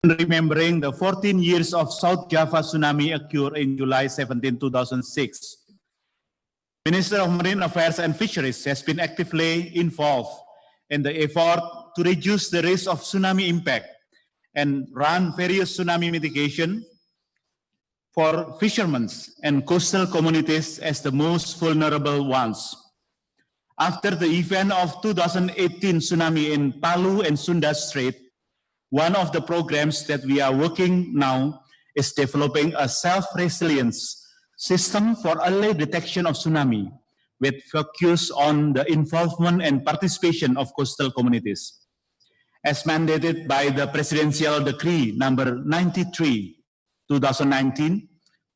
remembering the 14 years of South Java tsunami occurred in July 17, 2006. Minister of Marine Affairs and Fisheries has been actively involved in the effort to reduce the risk of tsunami impact and run various tsunami mitigation for fishermen and coastal communities as the most vulnerable ones. After the event of 2018 tsunami in Palu and Sunda Strait, one of the programs that we are working now is developing a self-resilience system for early detection of tsunami with focus on the involvement and participation of coastal communities. As mandated by the Presidential Decree number 93, 2019,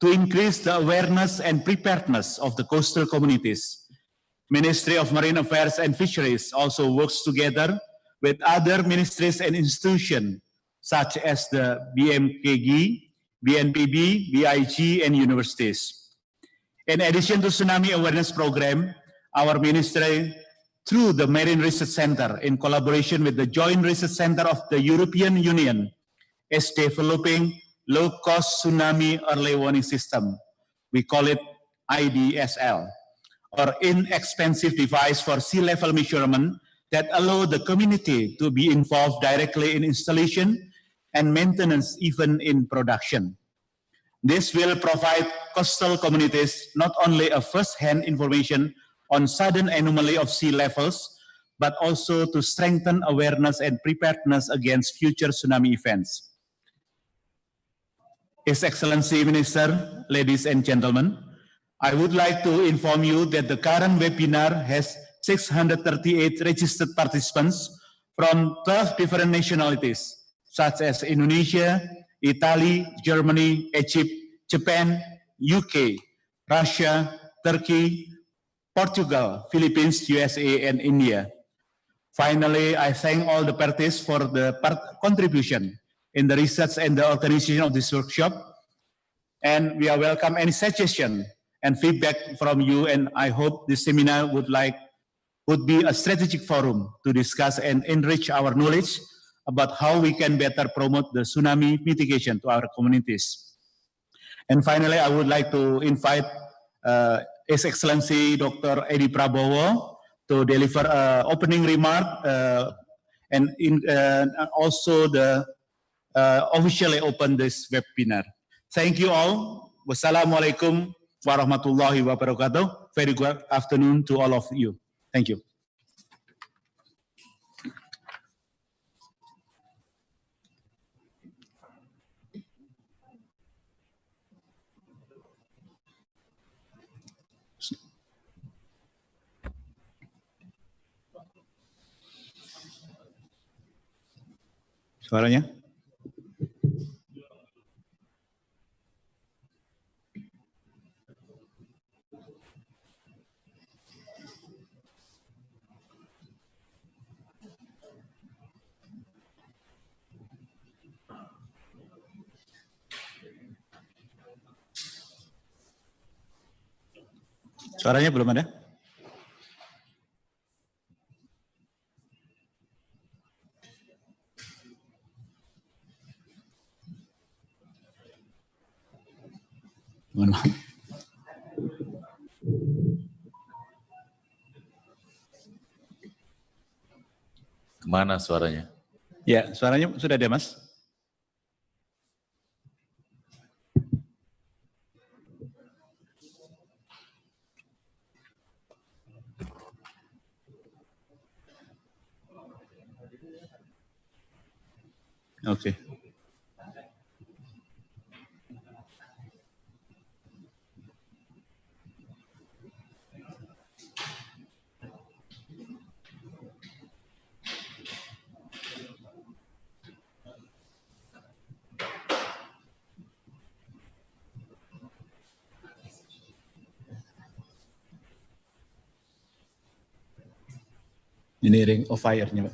to increase the awareness and preparedness of the coastal communities, Ministry of Marine Affairs and Fisheries also works together with other ministries and institutions such as the BMKG, BNPB, BIG, and universities. In addition to Tsunami Awareness Program, our ministry, through the Marine Research Center, in collaboration with the Joint Research Center of the European Union, is developing low-cost tsunami early warning system. We call it IDSL, or inexpensive device for sea level measurement that allow the community to be involved directly in installation and maintenance, even in production. This will provide coastal communities not only a first-hand information on sudden anomaly of sea levels, but also to strengthen awareness and preparedness against future tsunami events. His Excellency Minister, ladies and gentlemen, I would like to inform you that the current webinar has 638 registered participants from 12 different nationalities, such as Indonesia, Italy, Germany, Egypt, Japan, UK, Russia, Turkey, Portugal, Philippines, USA, and India. Finally, I thank all the parties for the contribution in the research and the organization of this workshop. And we are welcome any suggestion and feedback from you. And I hope this seminar would be a strategic forum to discuss and enrich our knowledge about how we can better promote the tsunami mitigation to our communities. And finally, I would like to invite His Excellency Dr. Edhy Prabowo to deliver an opening remark and also officially open this webinar. Thank you all. Wassalamualaikum warahmatullahi wabarakatuh. Very good afternoon to all of you. Thank you. Suaranya? Suaranya belum ada? Mohon maaf. Kemana suaranya? Ya, suaranya sudah ada, Mas. Oke. Ini ring of fire-nya, Pak.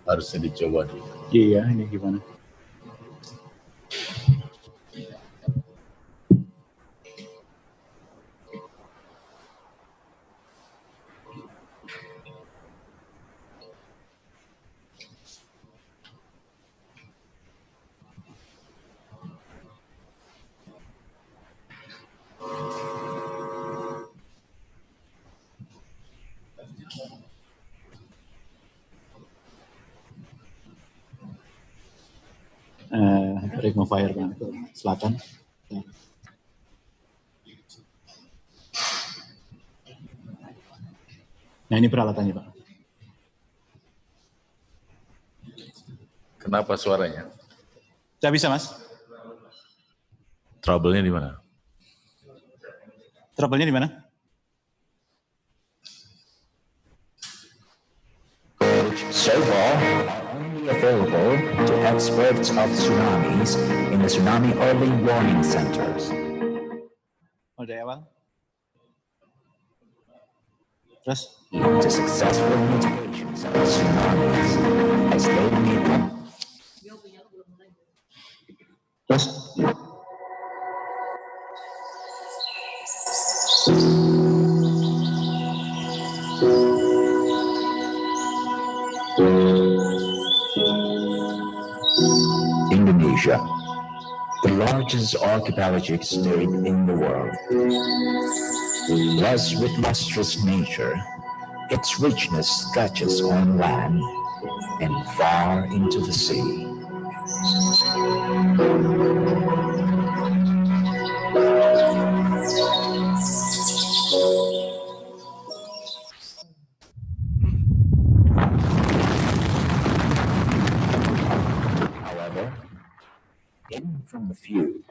Harusnya dicoba dulu. Iya, ini gimana? Ring of Fire Pak, selatan. Nah ini peralatannya Pak. Kenapa suaranya? Tidak bisa Mas? Trouble-nya di mana? Trouble-nya di mana? So far, are only available to experts of tsunamis in the tsunami early warning centers. Oh, dari awal. Terus? To successful mitigation of tsunamis as they may come. Terus? Indonesia, the largest archipelagic state in the world. Blessed with lustrous nature, its richness stretches on land and far into the sea. However, hidden from the view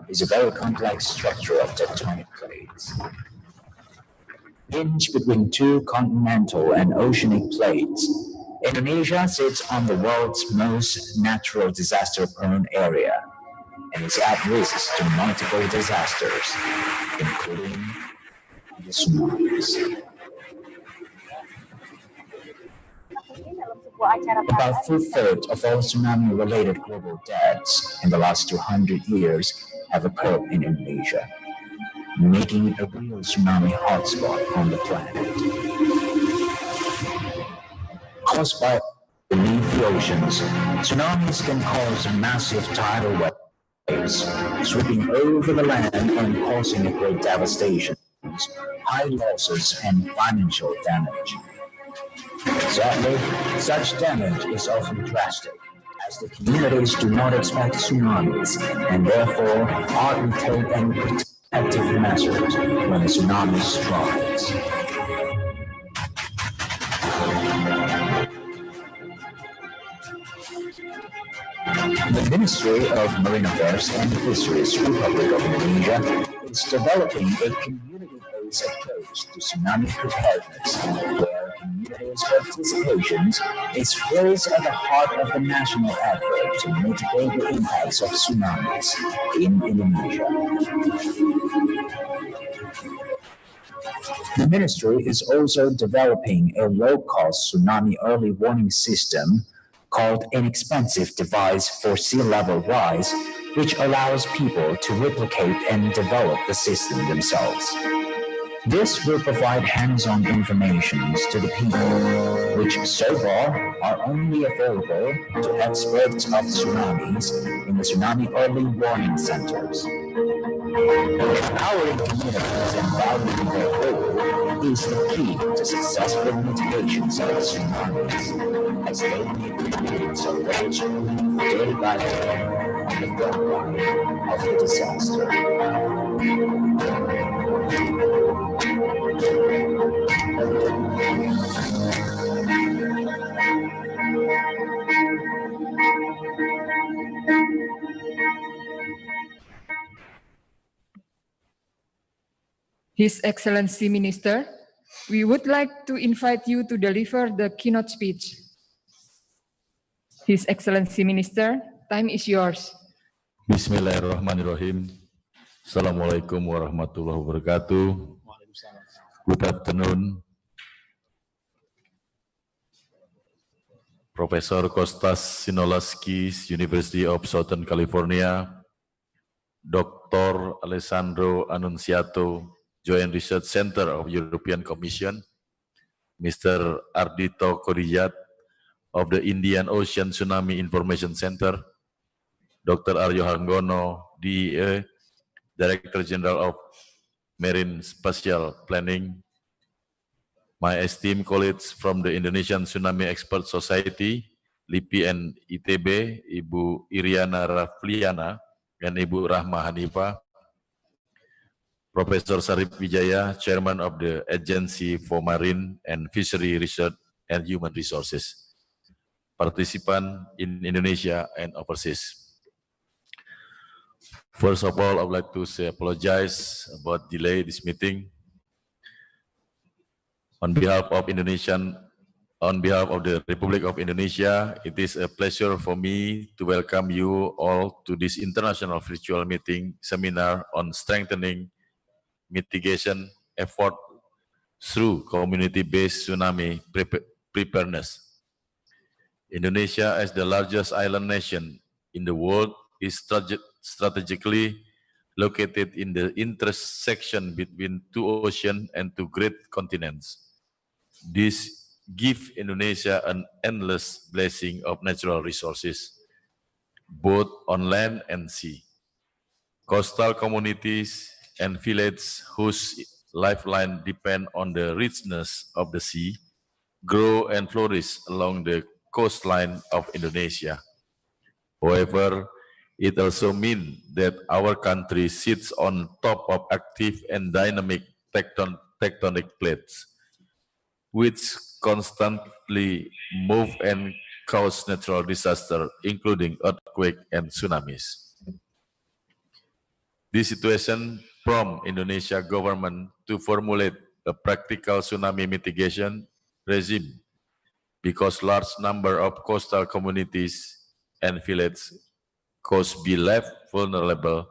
is a very complex structure of tectonic plates. Hinged between two continental and oceanic plates, Indonesia sits on the world's most natural disaster-prone area and is at risk to multiple disasters, including the tsunamis. About 2/3 of all tsunami-related global deaths in the last 200 years have occurred in Indonesia, making it a real tsunami hotspot on the planet. Caused by beneath the oceans, tsunamis can cause massive tidal waves, sweeping over the land and causing a great devastation, high losses, and financial damage. Sadly, such damage is often drastic, as the communities do not expect tsunamis and therefore hardly take any protective measures when a tsunami strikes. The Ministry of Marine Affairs and Fisheries, Republic of Indonesia, is developing a community-based approach to tsunami preparedness, where communities' participation is placed at the heart of the national effort to mitigate the impacts of tsunamis in Indonesia. The ministry is also developing a low-cost tsunami early warning system called Inexpensive Device for Sea Level Rise, which allows people to replicate and develop the system themselves. This will provide hands-on information to the people, which so far are only available to experts of tsunamis in the tsunami early warning centers. Empowering communities and valuing their role is the key to successful mitigations of tsunamis, as they make millions of those who live day by day on the front line of the disaster. His Excellency Minister, we would like to invite you to deliver the keynote speech. His Excellency Minister, time is yours. Bismillahirrahmanirrahim. Assalamualaikum warahmatullahi wabarakatuh. Good afternoon. Professor Costas, Synolakis, University of Southern California, Dr. Alessandro Annunziato, Joint Research Center of European Commission, Mr. Ardhito Kodijat of the Indian Ocean Tsunami Information Center, Dr. Aryo Hanggono, DEA, Director General of Marine Spatial Planning, my esteemed colleagues from the Indonesian Tsunami Expert Society, LIPI and ITB, Ibu Iriana Rafliana, and Ibu Rahma Hanifa, Professor Sjarief Widjaja, Chairman of the Agency for Marine and Fishery Research and Human Resources, participant in Indonesia and overseas. First of all, I would like to say apologize about delay this meeting. On behalf of the Republic of Indonesia, it is a pleasure for me to welcome you all to this international virtual meeting seminar on strengthening mitigation effort through community-based tsunami preparedness. Indonesia, as the largest island nation in the world, is strategically located in the intersection between two oceans and two great continents. This gives Indonesia an endless blessing of natural resources, both on land and sea. Coastal communities and villages whose lifeline depend on the richness of the sea grow and flourish along the coastline of Indonesia. However, it also means that our country sits on top of active and dynamic tectonic plates, which constantly move and cause natural disaster, including earthquake and tsunamis. This situation prompted Indonesia government to formulate a practical tsunami mitigation regime because large number of coastal communities and villages could be left vulnerable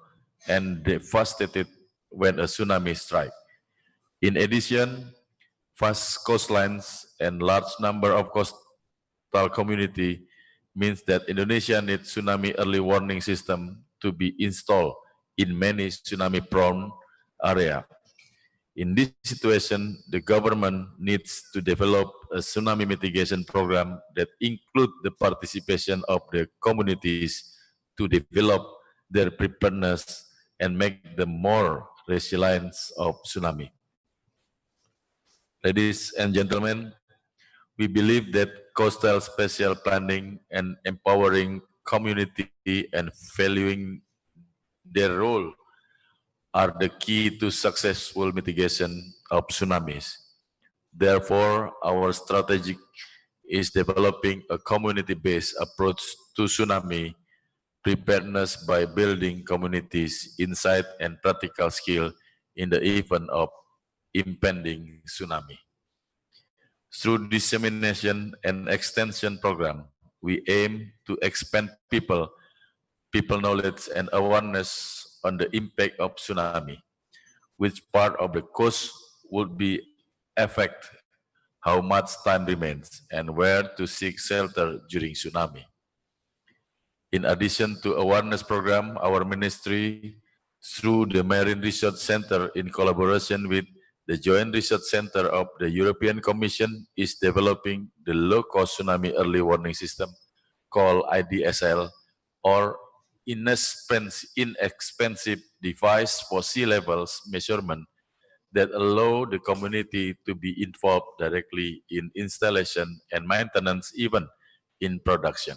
and devastated when a tsunami strikes. In addition, vast coastlines and large number of coastal community means that Indonesia needs tsunami early warning system to be installed in many tsunami-prone areas. In this situation, the government needs to develop a tsunami mitigation program that includes the participation of the communities to develop their preparedness and make them more resilient of tsunami. Ladies and gentlemen, we believe that coastal spatial planning and empowering community and valuing their role are the key to successful mitigation of tsunamis. Therefore, our strategy is developing a community-based approach to tsunami preparedness by building communities, insight, and practical skill in the event of impending tsunami. Through dissemination and extension program, we aim to expand people knowledge and awareness on the impact of tsunami, which part of the coast would be affected, how much time remains, and where to seek shelter during tsunami. In addition to awareness program, our ministry, through the Marine Research Center in collaboration with the Joint Research Center of the European Commission, is developing the low-cost tsunami early warning system called IDSL, or inexpensive device for sea levels measurement that allow the community to be involved directly in installation and maintenance, even in production.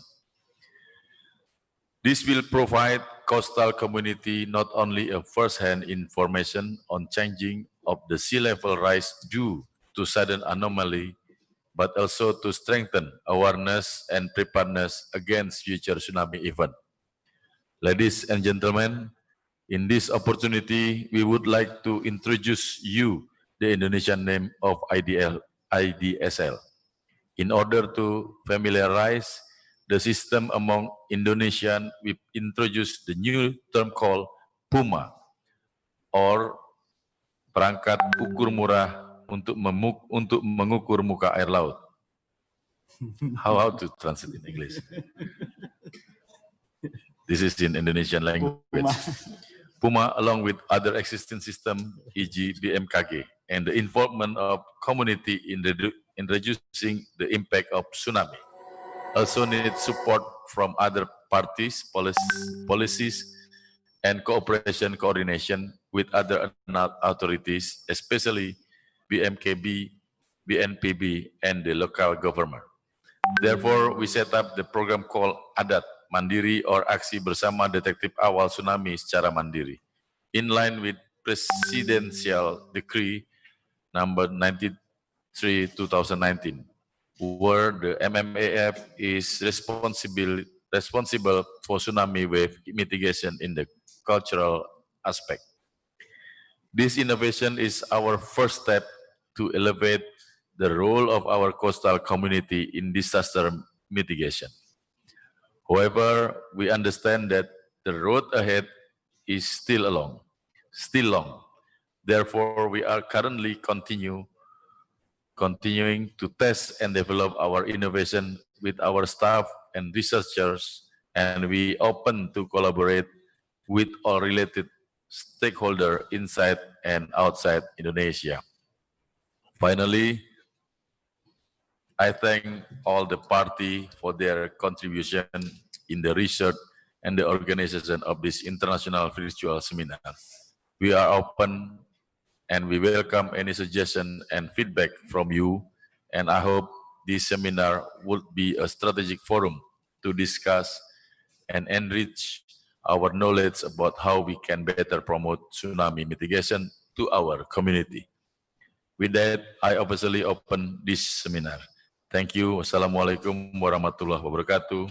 This will provide coastal community not only a first-hand information on changing of the sea level rise due to sudden anomaly, but also to strengthen awareness and preparedness against future tsunami events. Ladies and gentlemen, in this opportunity, we would like to introduce you the Indonesian name of IDSL. In order to familiarize the system among Indonesian, we introduced the new term called PUMA, or perangkat ukur murah untuk mengukur muka air laut. How to translate in English? This is in Indonesian language. Puma, along with other existing systems, e.g. BMKG, and the involvement of community in reducing the impact of tsunami, also need support from other parties, policies, and cooperation coordination with other authorities, especially BMKB, BNPB, and the local government. Therefore, we set up the program called ADAT-Mandiri or Aksi Bersama Detektif Awal Tsunami Secara Mandiri, in line with Presidential Decree number 93/2019, where the MMAF is responsible for tsunami wave mitigation in the cultural aspect. This innovation is our first step to elevate the role of our coastal community in disaster mitigation. However, we understand that the road ahead is still long. Therefore, we are currently continuing to test and develop our innovation with our staff and researchers, and we open to collaborate with all related stakeholders inside and outside Indonesia. Finally, I thank all the parties for their contribution in the research and the organization of this international virtual seminar. We are open and we welcome any suggestion and feedback from you, and I hope this seminar would be a strategic forum to discuss and enrich our knowledge about how we can better promote tsunami mitigation to our community. With that, I officially open this seminar. Thank you. Wassalamualaikum warahmatullahi wabarakatuh.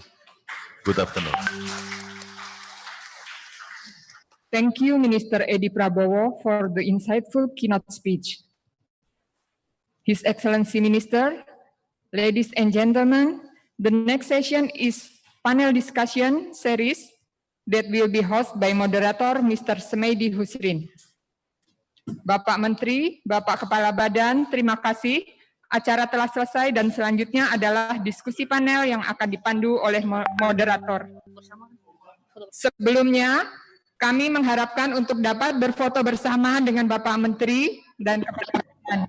Good afternoon. Thank you, Minister Edhy Prabowo, for the insightful keynote speech. His Excellency Minister, ladies and gentlemen, the next session is panel discussion series that will be hosted by moderator Mr. Smeidi Husrin. Bapak Menteri, Bapak Kepala Badan, terima kasih. Acara telah selesai dan selanjutnya adalah diskusi panel yang akan dipandu oleh moderator. Sebelumnya, kami mengharapkan untuk dapat berfoto bersama dengan Bapak Menteri dan Kepala Badan.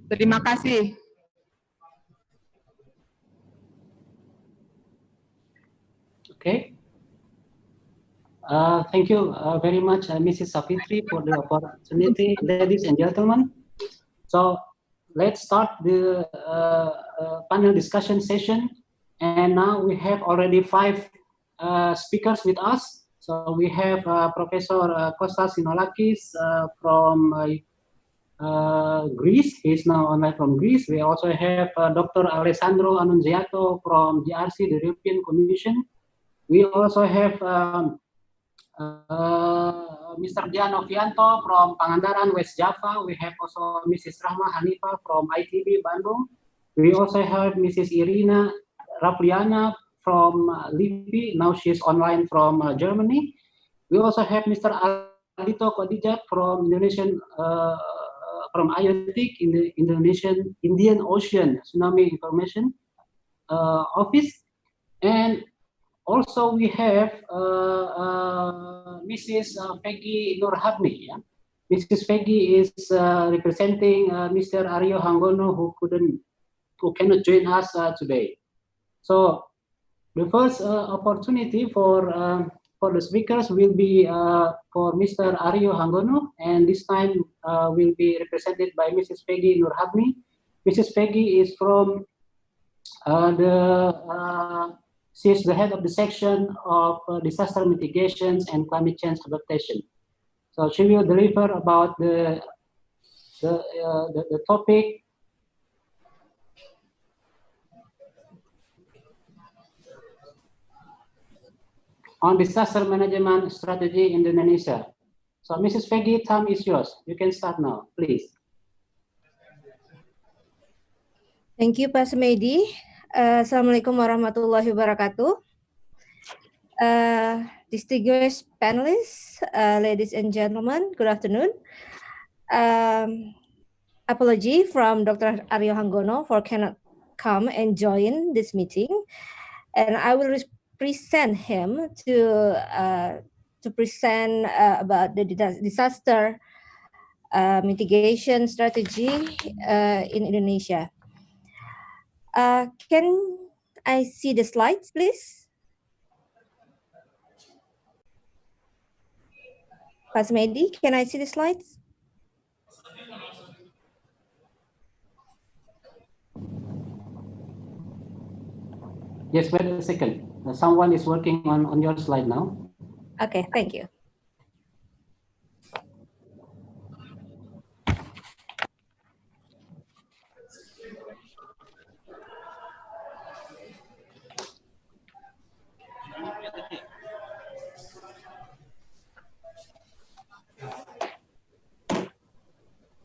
Terima kasih. Okay. Thank you very much, Mrs. Safitri, for the opportunity, ladies and gentlemen. So let's start the panel discussion session. And now we have already 5 speakers with us. So we have Professor Costas Synolakis from Greece. He's now online from Greece. We also have Dr. Alessandro Annunziato from GRC, the European Commission. We also have Mr. Dian Novianto from Pangandaran, West Java. We have also Mrs. Rahma Hanifa from ITB, Bandung. We also have Mrs. Irina Rafliana from Lipi. Now she's online from Germany. We also have Mr. Alito Kodijat from Indonesian, from IOTIC in the Indian Ocean Tsunami Information Office. And also, we have Mrs. Peggy Nurhabmi. Yeah? Mrs. Peggy is representing Mr. Aryo Hanggono, who cannot join us today. So, the first opportunity for the speakers will be for Mr. Aryo Hanggono, and this time will be represented by Mrs. Peggy Nurhabmi. Mrs. Peggy is from she's the head of the section of disaster mitigations and climate change adaptation. So she will deliver about the topic on disaster management strategy in Indonesia. So Mrs. Peggy, time is yours. You can start now, please. Thank you, Pak Smeidi. Assalamualaikum warahmatullahi wabarakatuh. Distinguished panelists, ladies and gentlemen, good afternoon. Apology from Dr. Aryo Hanggono for cannot come and join this meeting, and I will present him to present about the disaster mitigation strategy in Indonesia. Can I see the slides, please? Pak Medi, can I see the slides? Yes, wait a second. Someone is working on your slide now. Okay, thank you.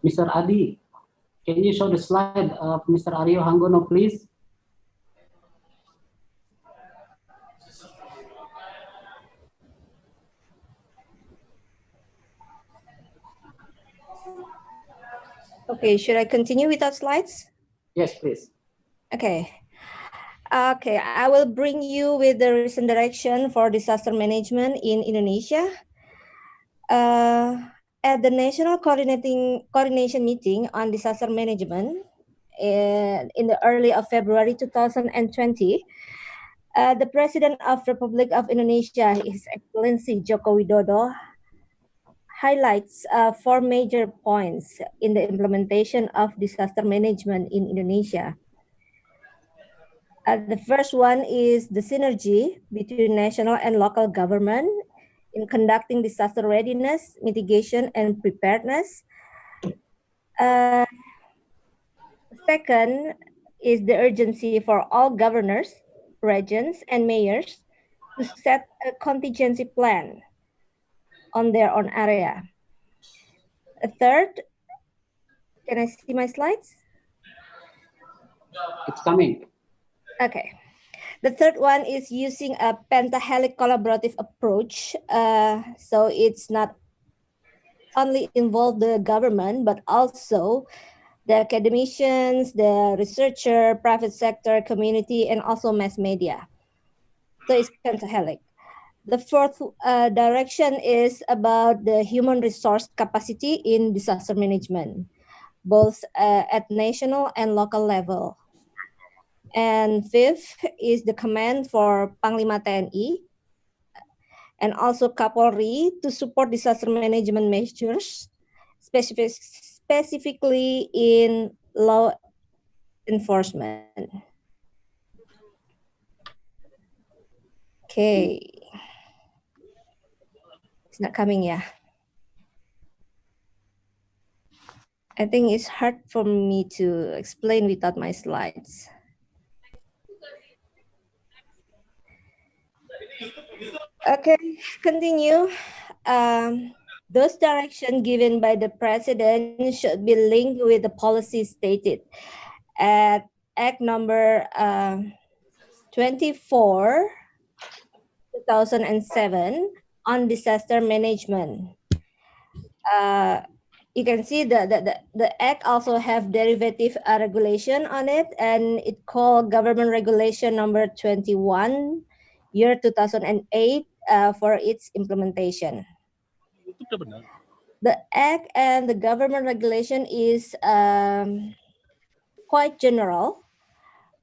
Mr. Adi, can you show the slide of Mr. Aryo Hanggono, please? Okay, should I continue without slides? Yes, please. Okay. Okay, I will bring you with the recent direction for disaster management in Indonesia. At the National Coordination Meeting on Disaster Management in the early of February 2020, the President of Republic of Indonesia, His Excellency Joko Widodo, highlights 4 major points in the implementation of disaster management in Indonesia. The first one is the synergy between national and local government in conducting disaster readiness, mitigation, and preparedness. Second is the urgency for all governors, regions, and mayors to set a contingency plan on their own area. A third, can I see my slides? It's coming. Okay. The third one is using a pentahelic collaborative approach. So it's not only involve the government, but also the academicians, the researcher, private sector, community, and also mass media. So it's pentahelic. The fourth direction is about the human resource capacity in disaster management, both at national and local level. And fifth is the command for Panglima TNI and also Kapolri to support disaster management measures, specifically in law enforcement. Okay. It's not coming, yeah. I think it's hard for me to explain without my slides. Okay, continue. Those directions given by the president should be linked with the policy stated at Act number 24, 2007 on disaster management. You can see the Act also have derivative regulation on it, and it called Government Regulation number 21, year 2008 for its implementation. The Act and the government regulation is quite general,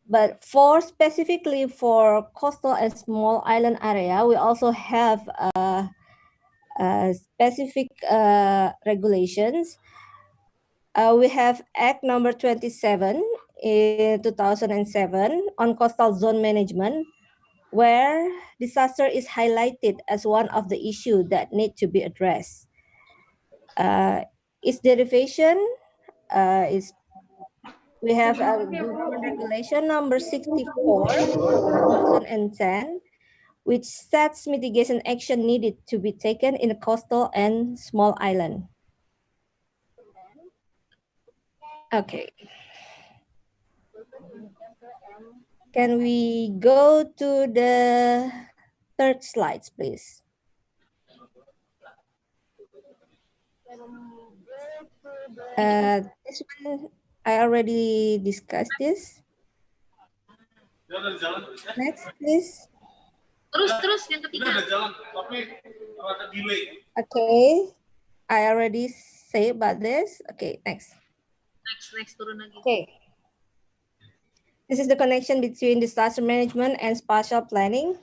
but specifically for coastal and small island area, we also have specific regulations. We have Act number 27 in 2007 on coastal zone management, where disaster is highlighted as one of the issues that need to be addressed. Its derivation is we have a government regulation number 64, 2010, which sets mitigation action needed to be taken in a coastal and small island. Okay. Can we go to the third slides, please? This one, I already discussed this. Next, please. Terus yang ketiga. Okay, I already say about this. Okay, next. Next turun lagi. Okay. This is the connection between disaster management and spatial planning.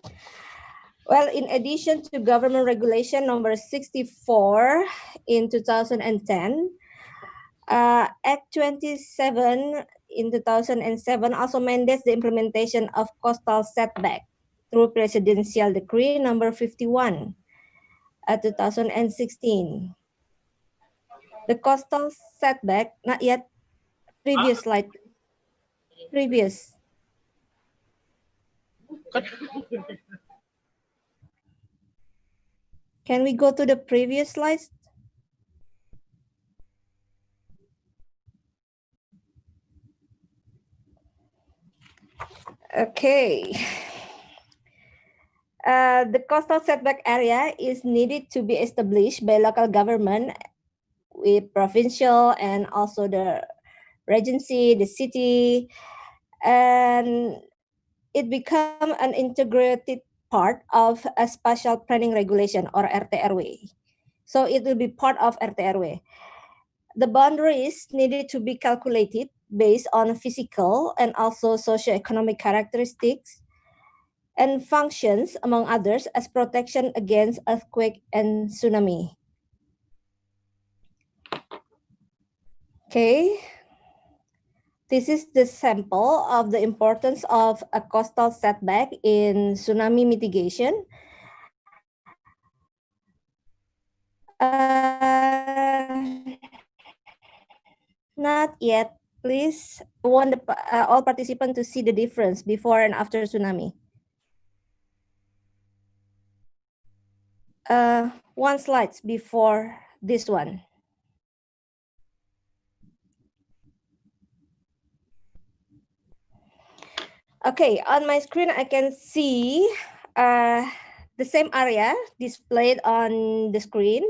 Well, in addition to government regulation number 64 in 2010, Act 27 in 2007 also mandates the implementation of coastal setback through Presidential Decree number 51 2016. The coastal setback, not yet, previous slide. Previous. Can we go to the previous slides? Okay. The coastal setback area is needed to be established by local government with provincial and also the regency, the city, and it become an integrated part of a spatial planning regulation or RTRW. So it will be part of RTRW. The boundaries needed to be calculated based on physical and also socioeconomic characteristics and functions, among others, as protection against earthquake and tsunami. Okay. This is the sample of the importance of a coastal setback in tsunami mitigation. Not yet, please. I want all participants to see the difference before and after tsunami. One slide before this one. Okay, on my screen, I can see the same area displayed on the screen,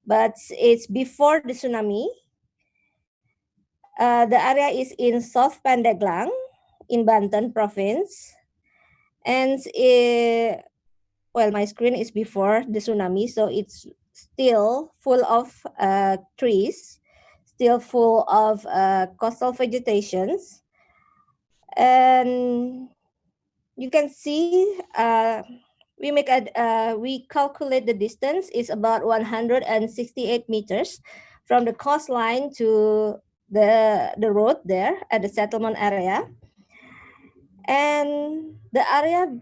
but it's before the tsunami. The area is in South Pandeglang in Banten province. And well, my screen is before the tsunami, so it's still full of trees, still full of coastal vegetations. And you can see we calculate the distance is about 168 meters from the coastline to the road there at the settlement area. And the area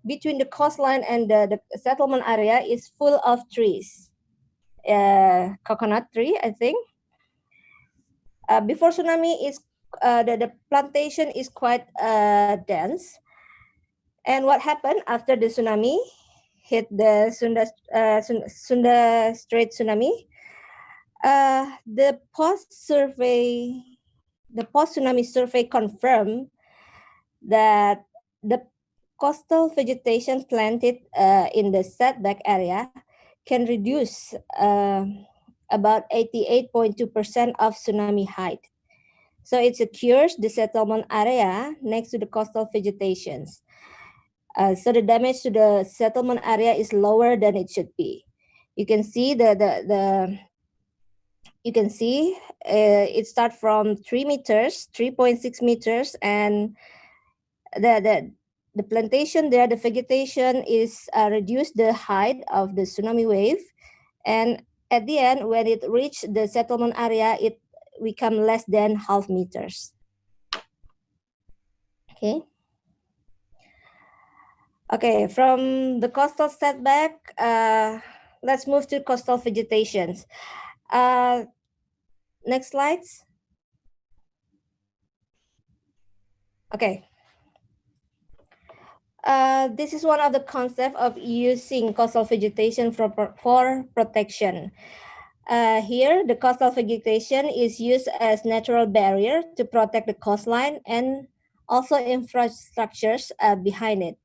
between the coastline and the settlement area is full of trees, coconut tree, I think. Before tsunami, the plantation is quite dense. And what happened after the tsunami hit the Sunda Strait tsunami? The post-tsunami survey confirmed that the coastal vegetation planted in the setback area can reduce about 88.2% of tsunami height. So it secures the settlement area next to the coastal vegetations. So the damage to the settlement area is lower than it should be. You can see it starts from 3.6 meters, and the plantation there, the vegetation is reduced the height of the tsunami wave, and at the end, when it reached the settlement area, it become less than half meters. Okay. Okay, from the coastal setback, let's move to coastal vegetations. Next slides. Okay. This is one of the concepts of using coastal vegetation for protection. Here, the coastal vegetation is used as natural barrier to protect the coastline and also infrastructures behind it.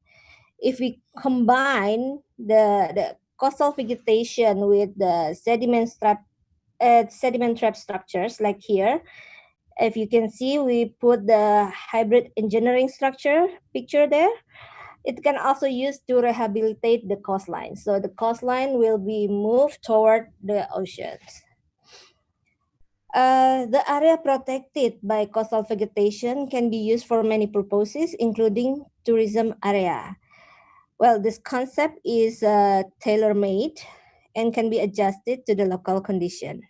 If we combine the coastal vegetation with the sediment trap structures like here, If you can see, we put the hybrid engineering structure picture there. It can also use to rehabilitate the coastline. So the coastline will be moved toward the oceans. The area protected by coastal vegetation can be used for many purposes, including tourism area. Well, this concept is tailor-made and can be adjusted to the local condition.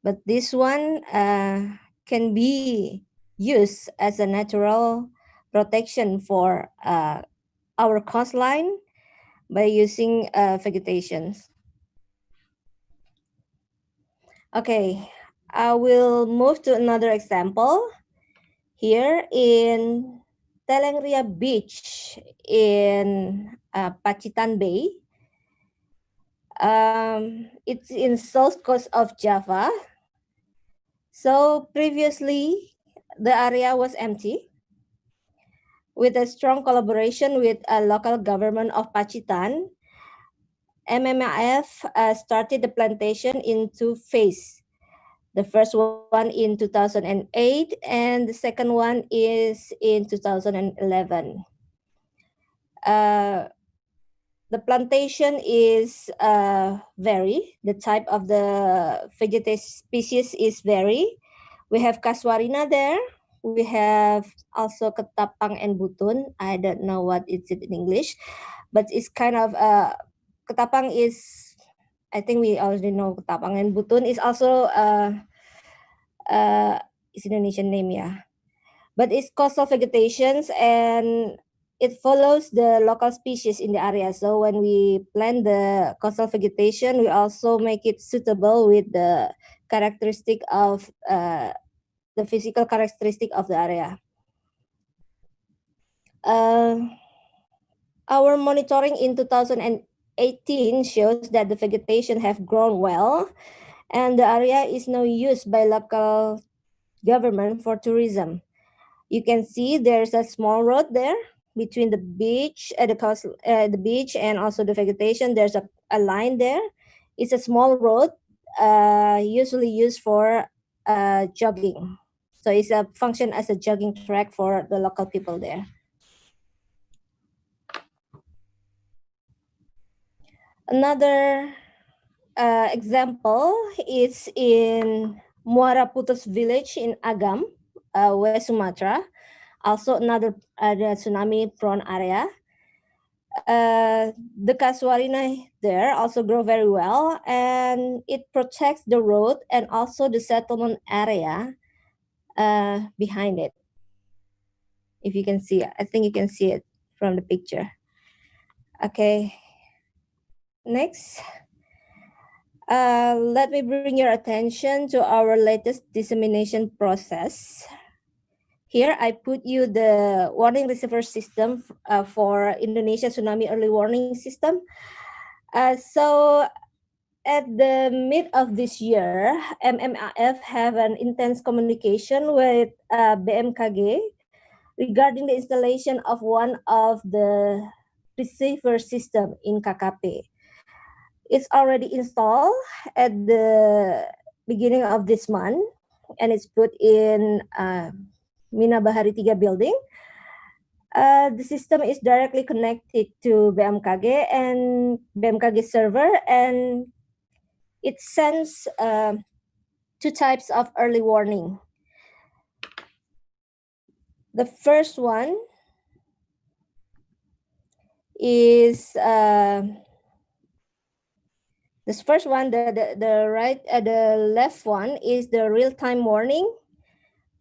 But this one can be used as a natural protection for our coastline by using vegetations. Okay, I will move to another example. Here in Telengria Beach in Pacitan Bay. It's in south coast of Java. So previously, the area was empty. With a strong collaboration with a local government of Pacitan, MMAF started the plantation in two phases. The first one in 2008 and the second one is in 2011. The plantation is the type of the vegetation species is vary. We have Casuarina there. We have also Ketapang and Butun. I don't know what is it in English, but it's kind of Ketapang is, I think we already know Ketapang, and Butun is also it's Indonesian name, yeah. But it's coastal vegetations and it follows the local species in the area. So when we plant the coastal vegetation, we also make it suitable with the characteristic of the physical characteristic of the area. Our monitoring in 2018 shows that the vegetation have grown well and the area is now used by local government for tourism. You can see there's a small road there between the beach, the beach and also the vegetation. There's a line there. It's a small road, usually used for jogging. So it's a function as a jogging track for the local people there. Another example is in Muara Putus village in Agam, West Sumatra. Also another tsunami prone area. The casuarina there also grow very well and it protects the road and also the settlement area behind it. If you can see it, I think you can see it from the picture. Okay, next. Let me bring your attention to our latest dissemination process. Here, I put you the warning receiver system for Indonesia Tsunami Early Warning System. So at the mid of this year, MMAF have an intense communication with BMKG regarding the installation of one of the receiver system in KKP. It's already installed at the beginning of this month, and it's put in Mina Bahari 3 building. The system is directly connected to BMKG and BMKG server, and it sends two types of early warning. The first one is this first one, the left one is the real-time warning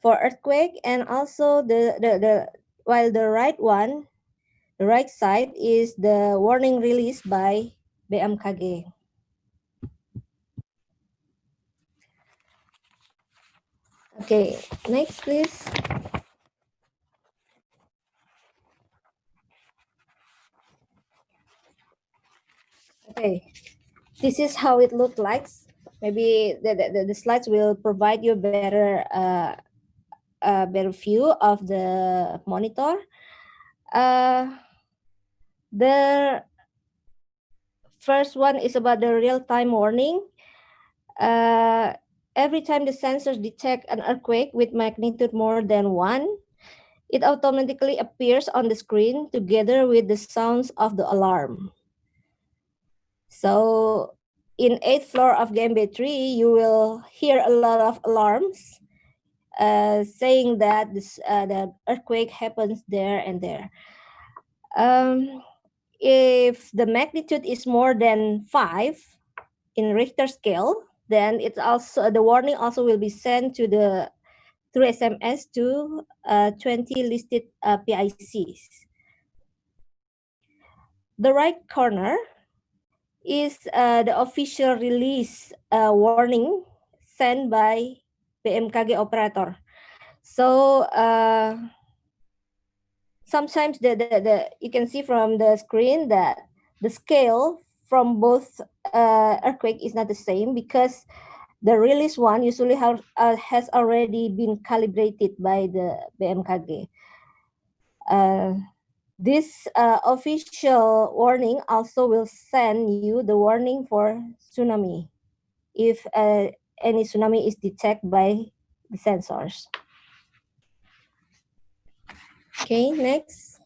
for earthquake, and also while the right side is the warning released by BMKG. Okay, next please. Okay, this is how it looked like. Maybe the slides will provide you better better view of the monitor. The first one is about the real-time warning. every time the sensors detect an earthquake with magnitude more than 1, it automatically appears on the screen together with the sounds of the alarm. So in 8th floor of GMB3, you will hear a lot of alarms saying that the earthquake happens there and there. If the magnitude is more than 5 in Richter scale, then it's also the warning also will be sent to the through SMS to 20 listed PICs. The right corner is the official release warning sent by BMKG operator. So sometimes you can see from the screen that the scale from both earthquake is not the same, because the release one usually has already been calibrated by the BMKG. This official warning also will send you the warning for tsunami if any tsunami is detected by the sensors. Okay, next.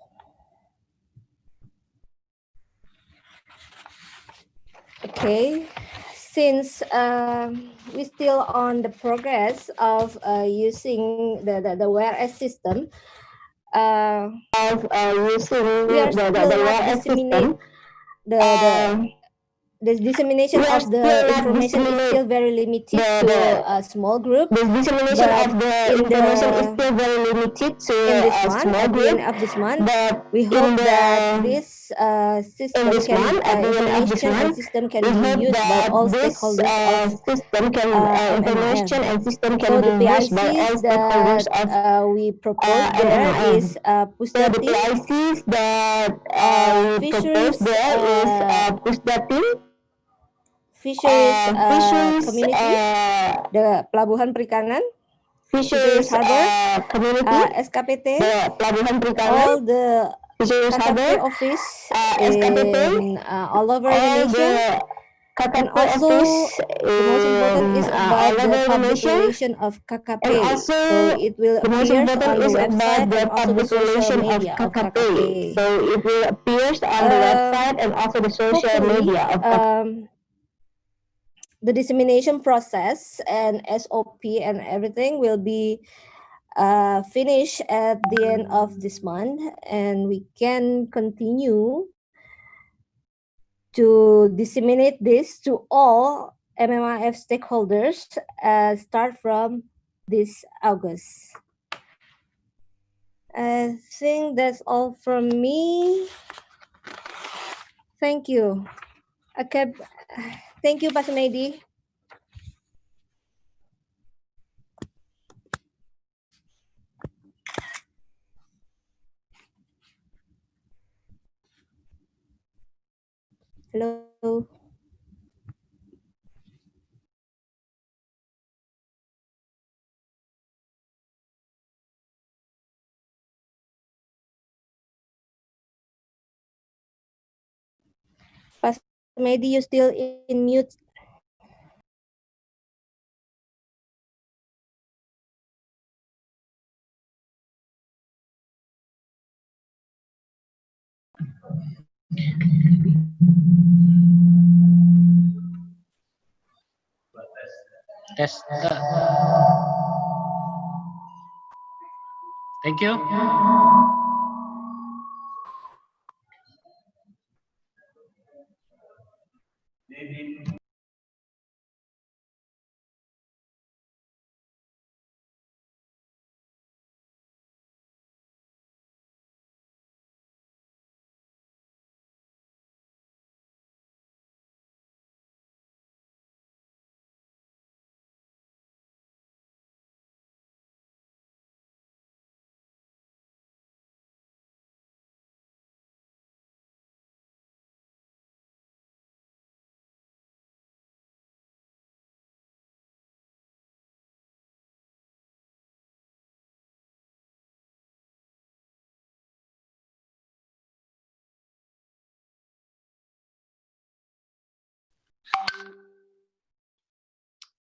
Okay, since we're still on the progress of using the WRS system, we are still not disseminate the dissemination of the information is still very limited to a small group. But in this month, at the end of this month, we hope that this system information and system can be used by all stakeholders of MMAF. So the PICs that we propose there is Pusdatin, Fisheries community, the Pelabuhan Perikanan, Fisheries Harbor, SKPT, all the KKP office in all over Indonesia. And also, the most important is about the public relation of KKP. So it will appear on the website and also the social media of KKP. So it will appear on the website and also the social media of KKP. The dissemination process and SOP and everything will be finished at the end of this month, and we can continue to disseminate this to all MMAF stakeholders start from this August. I think that's all from me. Thank you. Okay. Thank you, Pak Sunedi. Hello. Pak Sunedi, you still in mute. Tes. Thank you.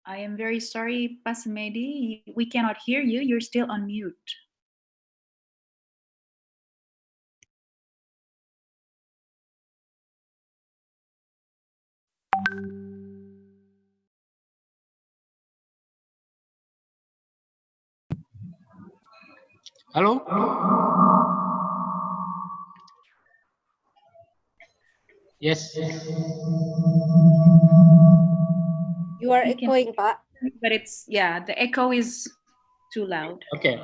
I am very sorry, Pasmedi. We cannot hear you. You're still on mute. Halo? Yes. You are echoing, Pak. But it's, yeah, the echo is too loud. Okay.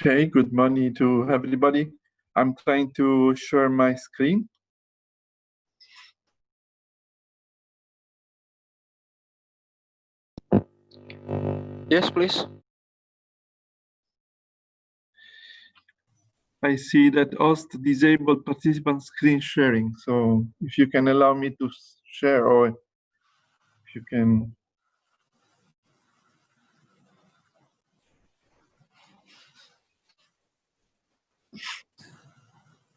Okay, good morning to everybody. I'm trying to share my screen. Yes, please. I see that host disabled participant screen sharing. So if you can allow me to share, or if you can.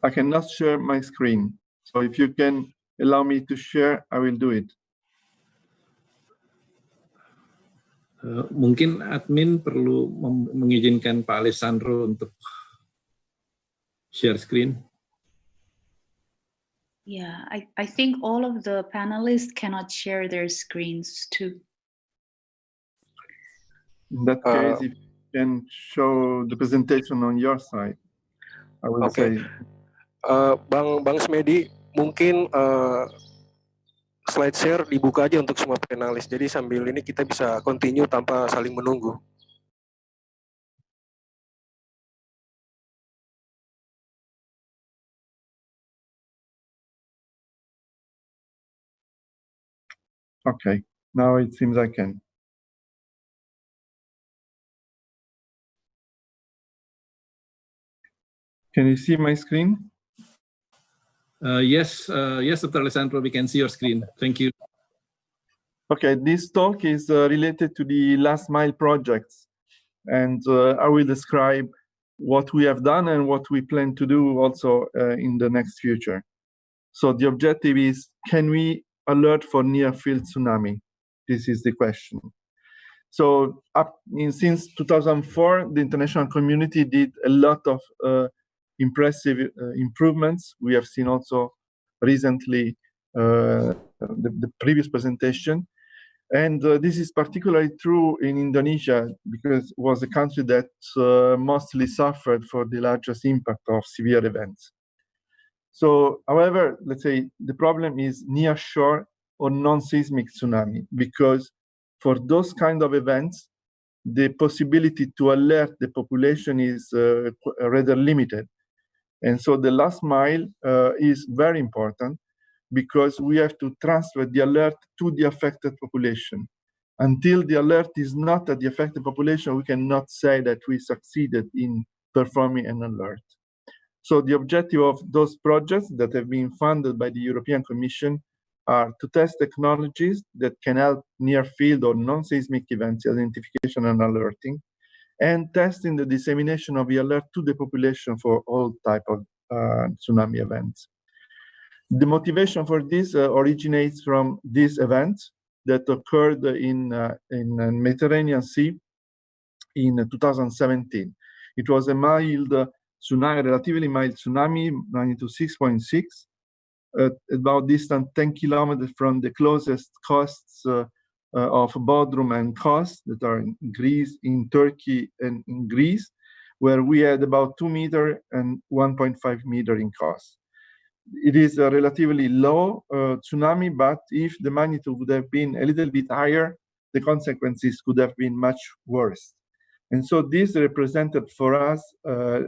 I cannot share my screen. So if you can allow me to share, I will do it. Mungkin admin perlu mengizinkan Pak Alessandro untuk share screen. Yeah, I think all of the panelists cannot share their screens too. In that case, if you can show the presentation on your side, I will say. Bang Smedi, mungkin slide share dibuka aja untuk semua panelis. Jadi sambil ini kita bisa continue tanpa saling menunggu. Okay, now it seems I can. Can you see my screen? Yes, Dr. Alessandro, we can see your screen. Thank you. Okay, this talk is related to the last mile projects, and I will describe what we have done and what we plan to do also in the next future. So the objective is, can we alert for near field tsunami? This is the question. So since 2004, the international community did a lot of impressive improvements. We have seen also recently the previous presentation. And this is particularly true in Indonesia, because it was a country that mostly suffered for the largest impact of severe events. So, however, let's say the problem is near shore or non-seismic tsunami, because for those kind of events, the possibility to alert the population is rather limited. And so the last mile is very important, because we have to transfer the alert to the affected population. Until the alert is not at the affected population, we cannot say that we succeeded in performing an alert. So the objective of those projects that have been funded by the European Commission are to test technologies that can help near field or non-seismic events identification and alerting, and testing the dissemination of the alert to the population for all type of tsunami events. The motivation for this originates from this event that occurred in Mediterranean Sea in 2017. It was a mild tsunami, relatively mild tsunami, magnitude 6.6, about distant 10 kilometers from the closest coasts of Bodrum and Kos, that are in Greece, in Turkey and in Greece, where we had about 2 meters and 1.5 meters in Kos. It is a relatively low tsunami, but if the magnitude would have been a little bit higher, the consequences could have been much worse. And so this represented for us,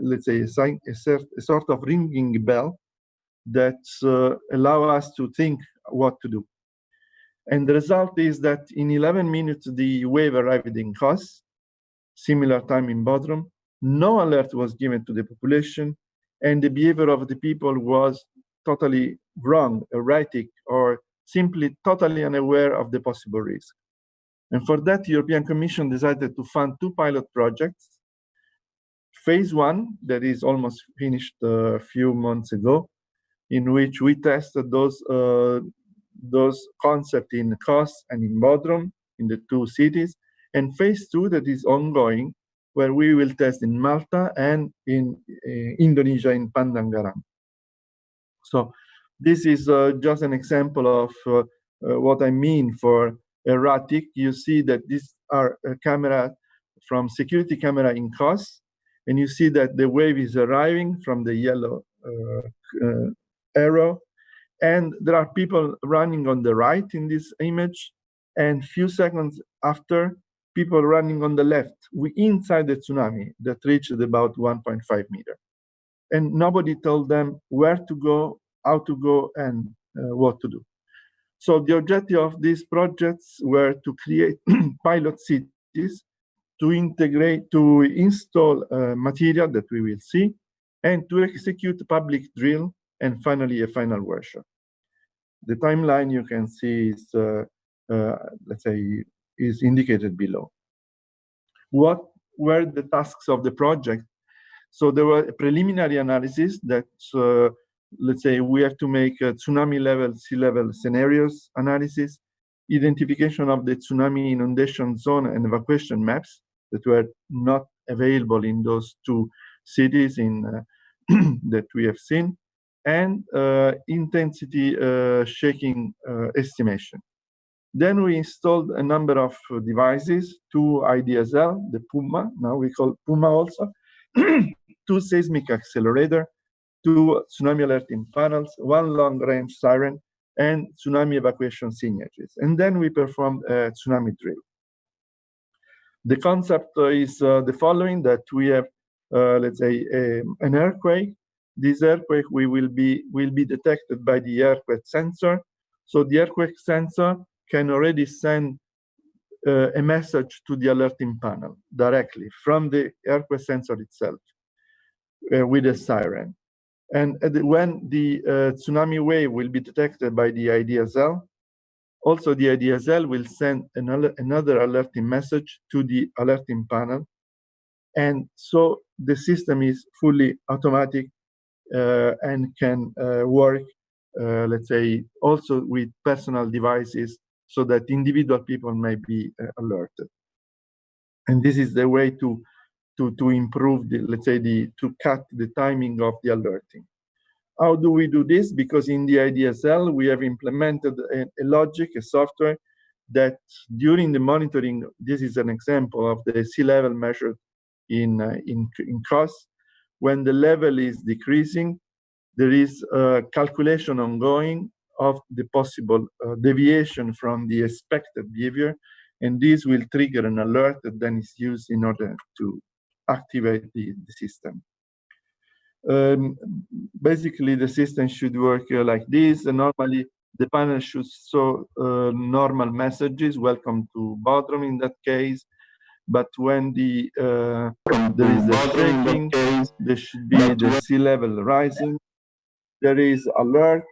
let's say, a sort of ringing bell that allow us to think what to do. And the result is that in 11 minutes, the wave arrived in Kos, similar time in Bodrum. No alert was given to the population, and the behavior of the people was totally wrong, erratic, or simply totally unaware of the possible risk. And for that, the European Commission decided to fund 2 pilot projects. Phase 1, that is almost finished a few months ago, in which we tested those concepts in Kos and in Bodrum, in the 2 cities, and phase 2 that is ongoing, where we will test in Malta and in Indonesia, in Pangandaran. So this is just an example of what I mean for erratic. You see that these are a camera from security camera in Kos, and you see that the wave is arriving from the yellow arrow, and there are people running on the right in this image, and few seconds after, people running on the left, inside the tsunami that reached about 1.5 meters. And nobody told them where to go, how to go, and what to do. So the objective of these projects were to create pilot cities, to integrate, to install material that we will see, and to execute public drill, and finally a final workshop. The timeline you can see is, let's say, is indicated below. What were the tasks of the project? So there were a preliminary analysis that, let's say, we have to make a tsunami level, sea level scenarios analysis, identification of the tsunami inundation zone and evacuation maps that were not available in those 2 cities in that we have seen, and intensity shaking estimation. Then we installed a number of devices, 2 IDSL, the PUMA, now we call PUMA also, 2 seismic accelerator, 2 tsunami alerting panels, 1 long-range siren, and tsunami evacuation signatures. And then we performed a tsunami drill. The concept is the following, that we have, let's say, an earthquake. This earthquake will be detected by the earthquake sensor. So the earthquake sensor can already send a message to the alerting panel directly from the earthquake sensor itself with a siren. And when the tsunami wave will be detected by the IDSL, Also, the ADSL will send another alerting message to the alerting panel. And so the system is fully automatic and can work, let's say, also with personal devices so that individual people may be alerted. And this is the way to improve, let's say, to cut the timing of the alerting. How do we do this? Because in the ADSL, we have implemented a logic, a software that during the monitoring, this is an example of the sea level measured in costs. When the level is decreasing, there is a calculation ongoing of the possible deviation from the expected behavior, and this will trigger an alert that then is used in order to activate the system. Basically, the system should work like this. And normally, the panel should show normal messages, welcome to Bodrum in that case. But when there is a shaking, there should be the sea level rising. There is alert.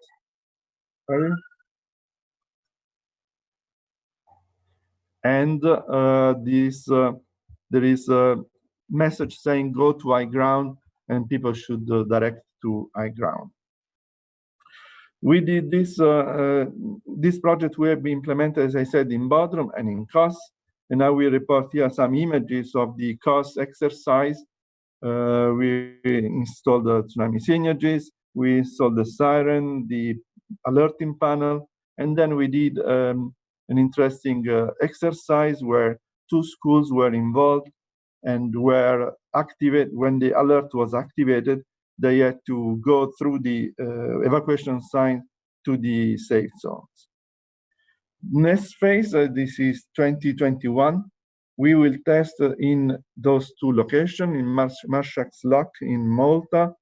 And there is a message saying go to high ground, and people should direct to high ground. We did this project we have implemented, as I said, in Bodrum and in COS. And now we report here some images of the COS exercise. We installed the tsunami synergies, we installed the siren, the alerting panel, and then we did an interesting exercise where 2 schools were involved and were activated. When the alert was activated, they had to go through the evacuation sign to the safe zones. Next phase, this is 2021. We will test in those 2 locations, in Marshak's Lock in Malta.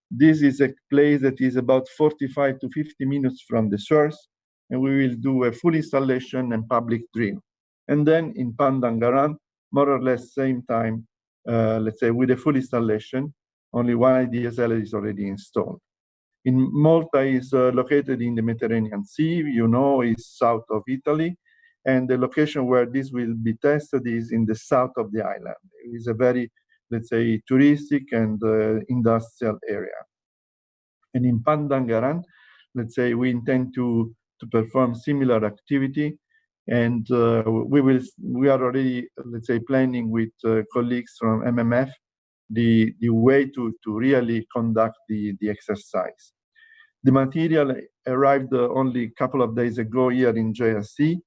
This is a place that is about 45 to 50 minutes from the source, and we will do a full installation and public drill. And then in Pandangaran, more or less same time, let's say with a full installation, only one ADSL is already installed. In Malta is located in the Mediterranean Sea, you know, is south of Italy. And the location where this will be tested is in the south of the island. It is a very, let's say, touristic and industrial area. And in Pandangaran, let's say we intend to perform similar activity. And we are already, let's say, planning with colleagues from MMF the way to really conduct the exercise. The material arrived only a couple of days ago here in JSC.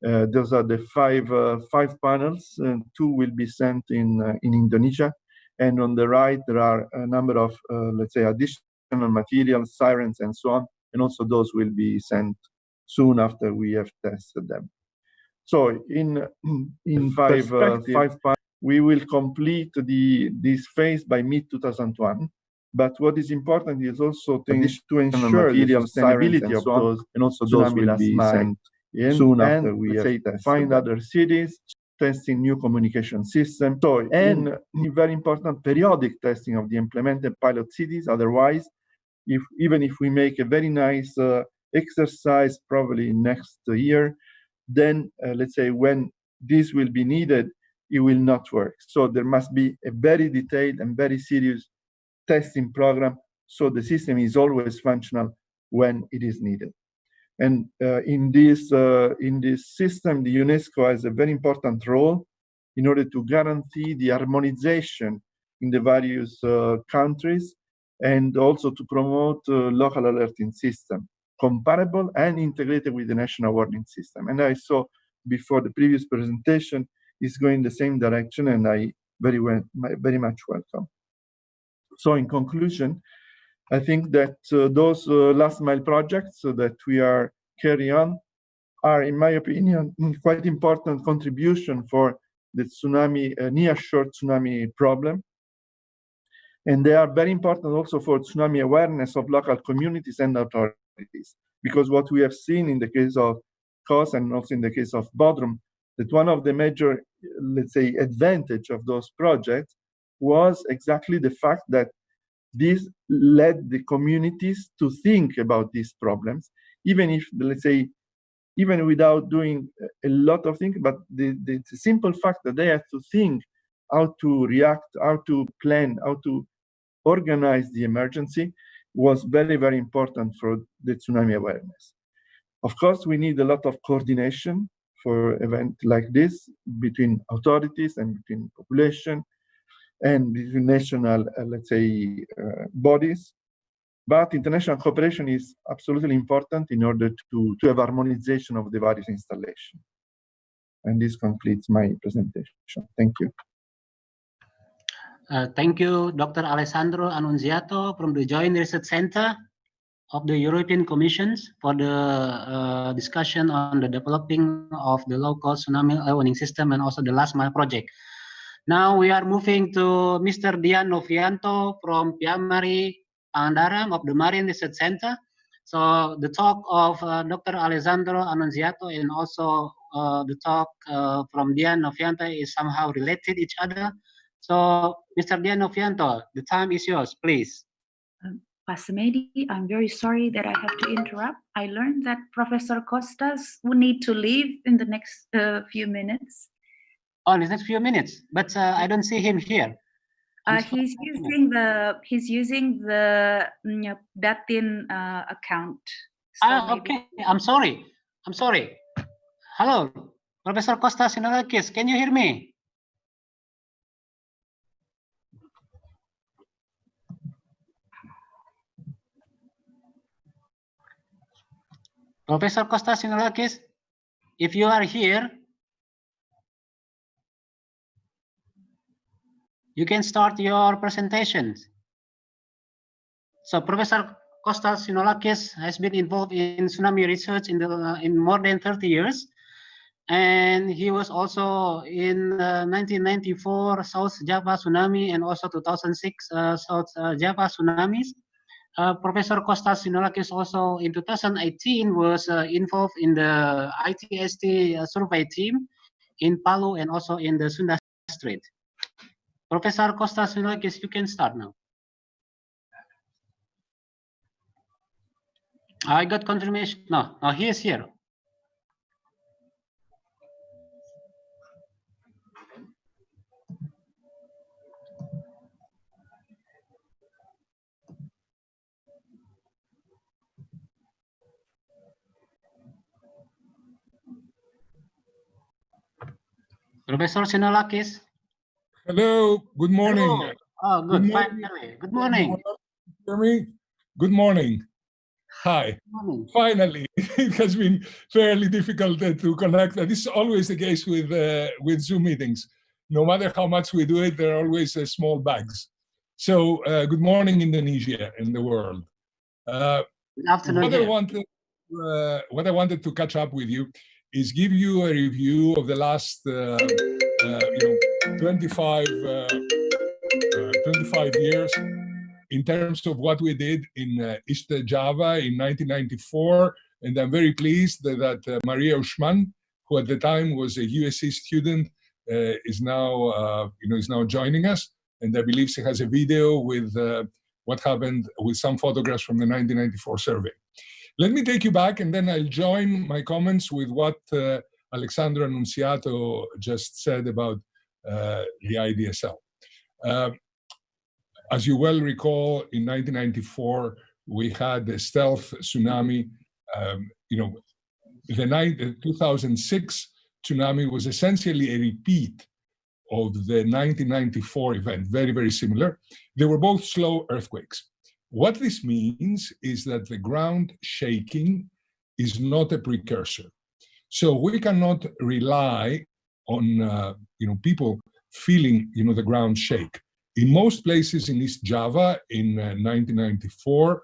Those are the five panels, and 2 will be sent in Indonesia. And on the right, there are a number of, let's say, additional materials, sirens, and so on. And also those will be sent soon after we have tested them. So in five we will complete this phase by mid-2001. But what is important is also to ensure the sustainability of those, and also those will be sent soon after we have tested. Find other cities, testing new communication systems. So, and very important periodic testing of the implemented pilot cities. Otherwise, even if we make a very nice exercise probably next year, then let's say when this will be needed, it will not work. So there must be a very detailed and very serious testing program so the system is always functional when it is needed. And in this system, the UNESCO has a very important role in order to guarantee the harmonization in the various countries, and also to promote local alerting system, comparable and integrated with the national warning system. And I saw before the previous presentation is going the same direction, and I very much welcome. So in conclusion, I think that those last mile projects that we are carrying on are, in my opinion, quite important contribution for the tsunami, near-shore tsunami problem. And they are very important also for tsunami awareness of local communities and authorities. Because what we have seen in the case of COS and also in the case of Bodrum, that one of the major, let's say, advantage of those projects was exactly the fact that this led the communities to think about these problems, even if, let's say, even without doing a lot of things, but the simple fact that they have to think how to react, how to plan, how to organize the emergency was very, very important for the tsunami awareness. Of course, we need a lot of coordination for an event like this between authorities and between population and between national, let's say, bodies. But international cooperation is absolutely important in order to have harmonization of the various installations. And this completes my presentation. Thank you. Thank you, Dr. Alessandro Annunziato from the Joint Research Center of the European Commission for the discussion on the developing of the low-cost tsunami warning system and also the last mile project. Now we are moving to Mr. Dian Novianto from Piamari Pangandaran of the Marine Research Center. So the talk of Dr. Alessandro Annunziato and also the talk from Dian Novianto is somehow related each other. So Mr. Dian Novianto, the time is yours, please. Pastor Mehdi, I'm very sorry that I have to interrupt. I learned that Professor Costas will need to leave in the next few minutes. Oh, in the next few minutes, but I don't see him here. He's using the Datin account. So okay. I'm sorry. Hello, Professor Costas Synolakis. Can you hear me? Professor Costas Synolakis, if you are here, you can start your presentations. So Professor Costas Synolakis has been involved in tsunami research in more than 30 years. And he was also in 1994 South Java tsunami and also 2006 South Java tsunamis. Professor Costas Synolakis also in 2018 was involved in the ITST survey team in Palu and also in the Sunda Strait. Professor Costas Synolakis, you can start now. I got confirmation. No, he is here. Professor Synolakis. Hello, good morning. Hello. Oh, good. Finally. Good morning. Hear me? Good morning. Hi. Good morning. Finally, it has been fairly difficult to connect. This is always the case with Zoom meetings. No matter how much we do it, there are always small bugs. So, good morning, Indonesia and the world. Good afternoon. What I wanted to catch up with you is give you a review of the last 25 years in terms of what we did in East Java in 1994. And I'm very pleased that Maria Ushman, who at the time was a USC student, is now joining us. And I believe she has a video with what happened with some photographs from the 1994 survey. Let me take you back, and then I'll join my comments with what Alessandro Annunziato just said about the IDSL. As you well recall, in 1994, we had the stealth tsunami. The 2006 tsunami was essentially a repeat of the 1994 event, very, very similar. They were both slow earthquakes. What this means is that the ground shaking is not a precursor. So we cannot rely on people feeling the ground shake. In most places in East Java in 1994,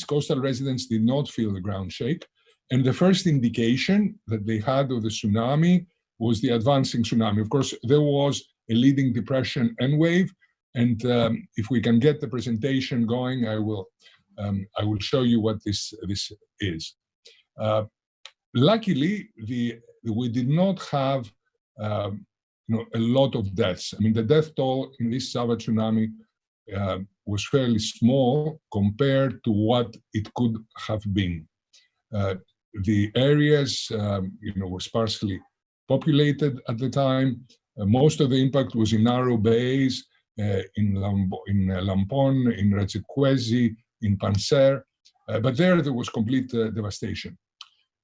coastal residents did not feel the ground shake. And the first indication that they had of the tsunami was the advancing tsunami. Of course, there was a leading depression and wave. And if we can get the presentation going, I will show you what this is. Luckily, we did not have a lot of deaths. I mean, the death toll in this Java tsunami was fairly small compared to what it could have been. the areas, were sparsely populated at the time. Most of the impact was in narrow bays, in Lampon, in Reciquesi, in Panser, but there was complete devastation.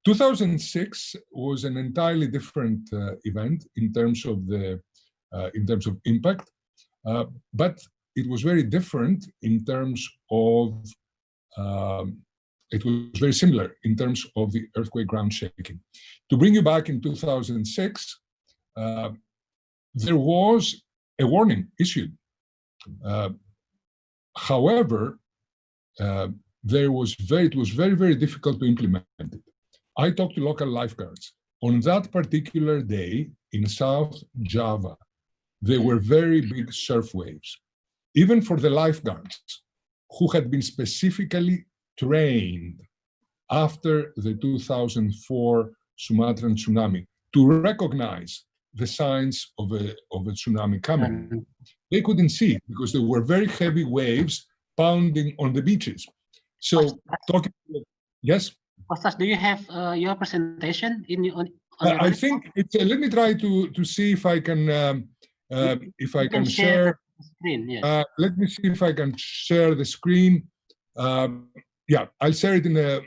2006 was an entirely different event in terms of impact, but it was very different in terms of. It was very similar in terms of the earthquake ground shaking. To bring you back in 2006, there was a warning issued. However, it was very, very difficult to implement it. I talked to local lifeguards. On that particular day in South Java, there were very big surf waves. Even for the lifeguards who had been specifically trained after the 2004 Sumatran tsunami to recognize the signs of a tsunami coming. They couldn't see because there were very heavy waves pounding on the beaches. So, yes? Costas, do you have your presentation on I think it's. Let me try to see if I can share the screen. Yes. Let me see if I can share the screen. Yeah, I'll share it in the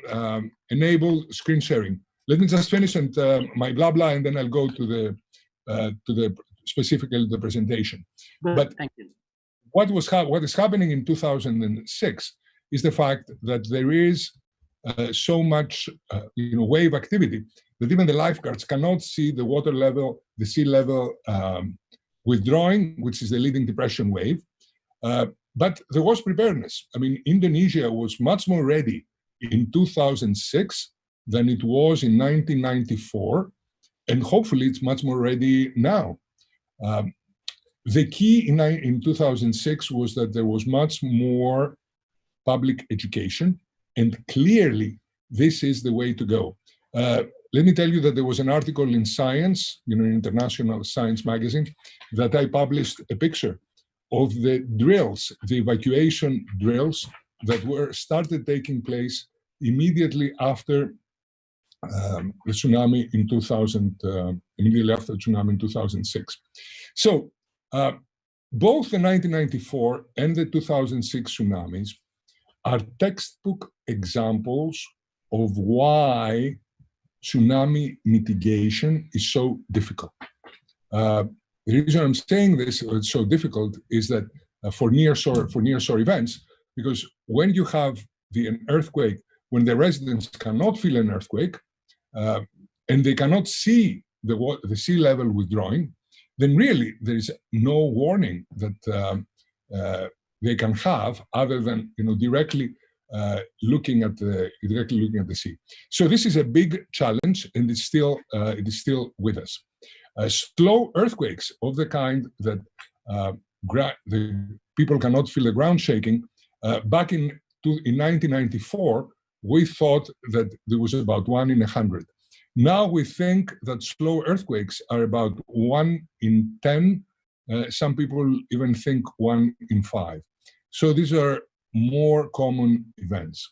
enable screen sharing. Let me just finish and my blah blah, and then I'll go to the specifically the presentation. Good, but thank you. What is happening in 2006 is the fact that there is so much wave activity that even the lifeguards cannot see the water level, the sea level withdrawing, which is the leading depression wave. But there was preparedness. I mean, Indonesia was much more ready in 2006 than it was in 1994, and hopefully it's much more ready now. The key in 2006 was that there was much more public education, and clearly this is the way to go. Let me tell you that there was an article in Science, an international science magazine, that I published a picture of the drills, the evacuation drills that were started taking place immediately after the tsunami in 2006. So both the 1994 and the 2006 tsunamis are textbook examples of why tsunami mitigation is so difficult. The reason I'm saying this, it's so difficult, is that for nearshore events, because when you have an earthquake, when the residents cannot feel an earthquake, and they cannot see the sea level withdrawing, then really there is no warning that they can have other than directly looking at the sea. So this is a big challenge, and it is still with us. Slow earthquakes of the kind that the people cannot feel the ground shaking. Back in 1994, we thought that there was about 1 in 100. Now we think that slow earthquakes are about 1 in 10. Some people even think 1 in 5. So these are more common events.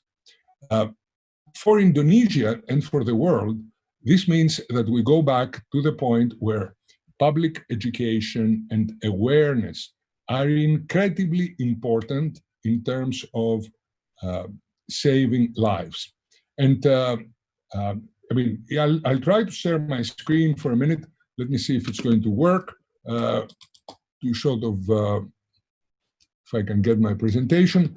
For Indonesia and for the world, this means that we go back to the point where public education and awareness are incredibly important in terms of saving lives. And I mean, I'll try to share my screen for a minute. Let me see if it's going to work. To sort of, if I can get my presentation.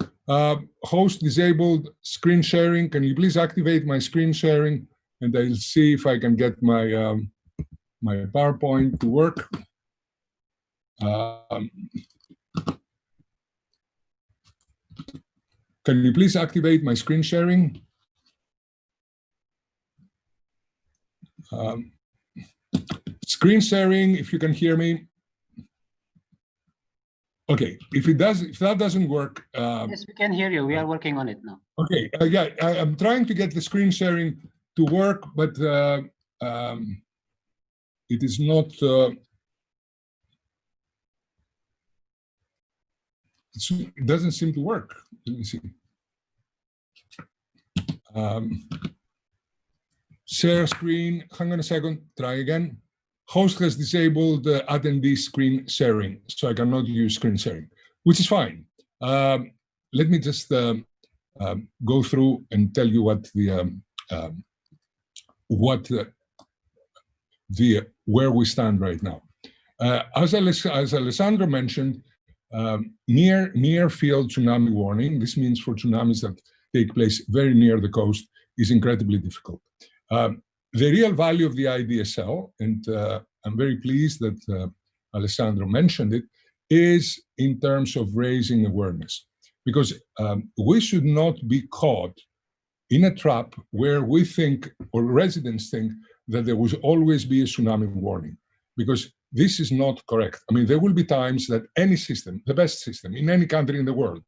Host disabled screen sharing. Can you please activate my screen sharing? And I'll see if I can get my my PowerPoint to work. Can you please activate my screen sharing? Screen sharing, if you can hear me. Okay, if that doesn't work. Yes, we can hear you. We are working on it now. Okay, yeah, I'm trying to get the screen sharing to work, but it is not. It doesn't seem to work. Let me see. Share screen. Hang on a second. Try again. Host has disabled the attendee screen sharing, so I cannot use screen sharing, which is fine. Let me just go through and tell you what where we stand right now. As Alessandro mentioned, near field tsunami warning, this means for tsunamis that take place very near the coast, is incredibly difficult. The real value of the IDSL, and I'm very pleased that Alessandro mentioned it, is in terms of raising awareness. Because we should not be caught in a trap where we think, or residents think, that there will always be a tsunami warning. Because this is not correct. I mean, there will be times that any system, the best system in any country in the world,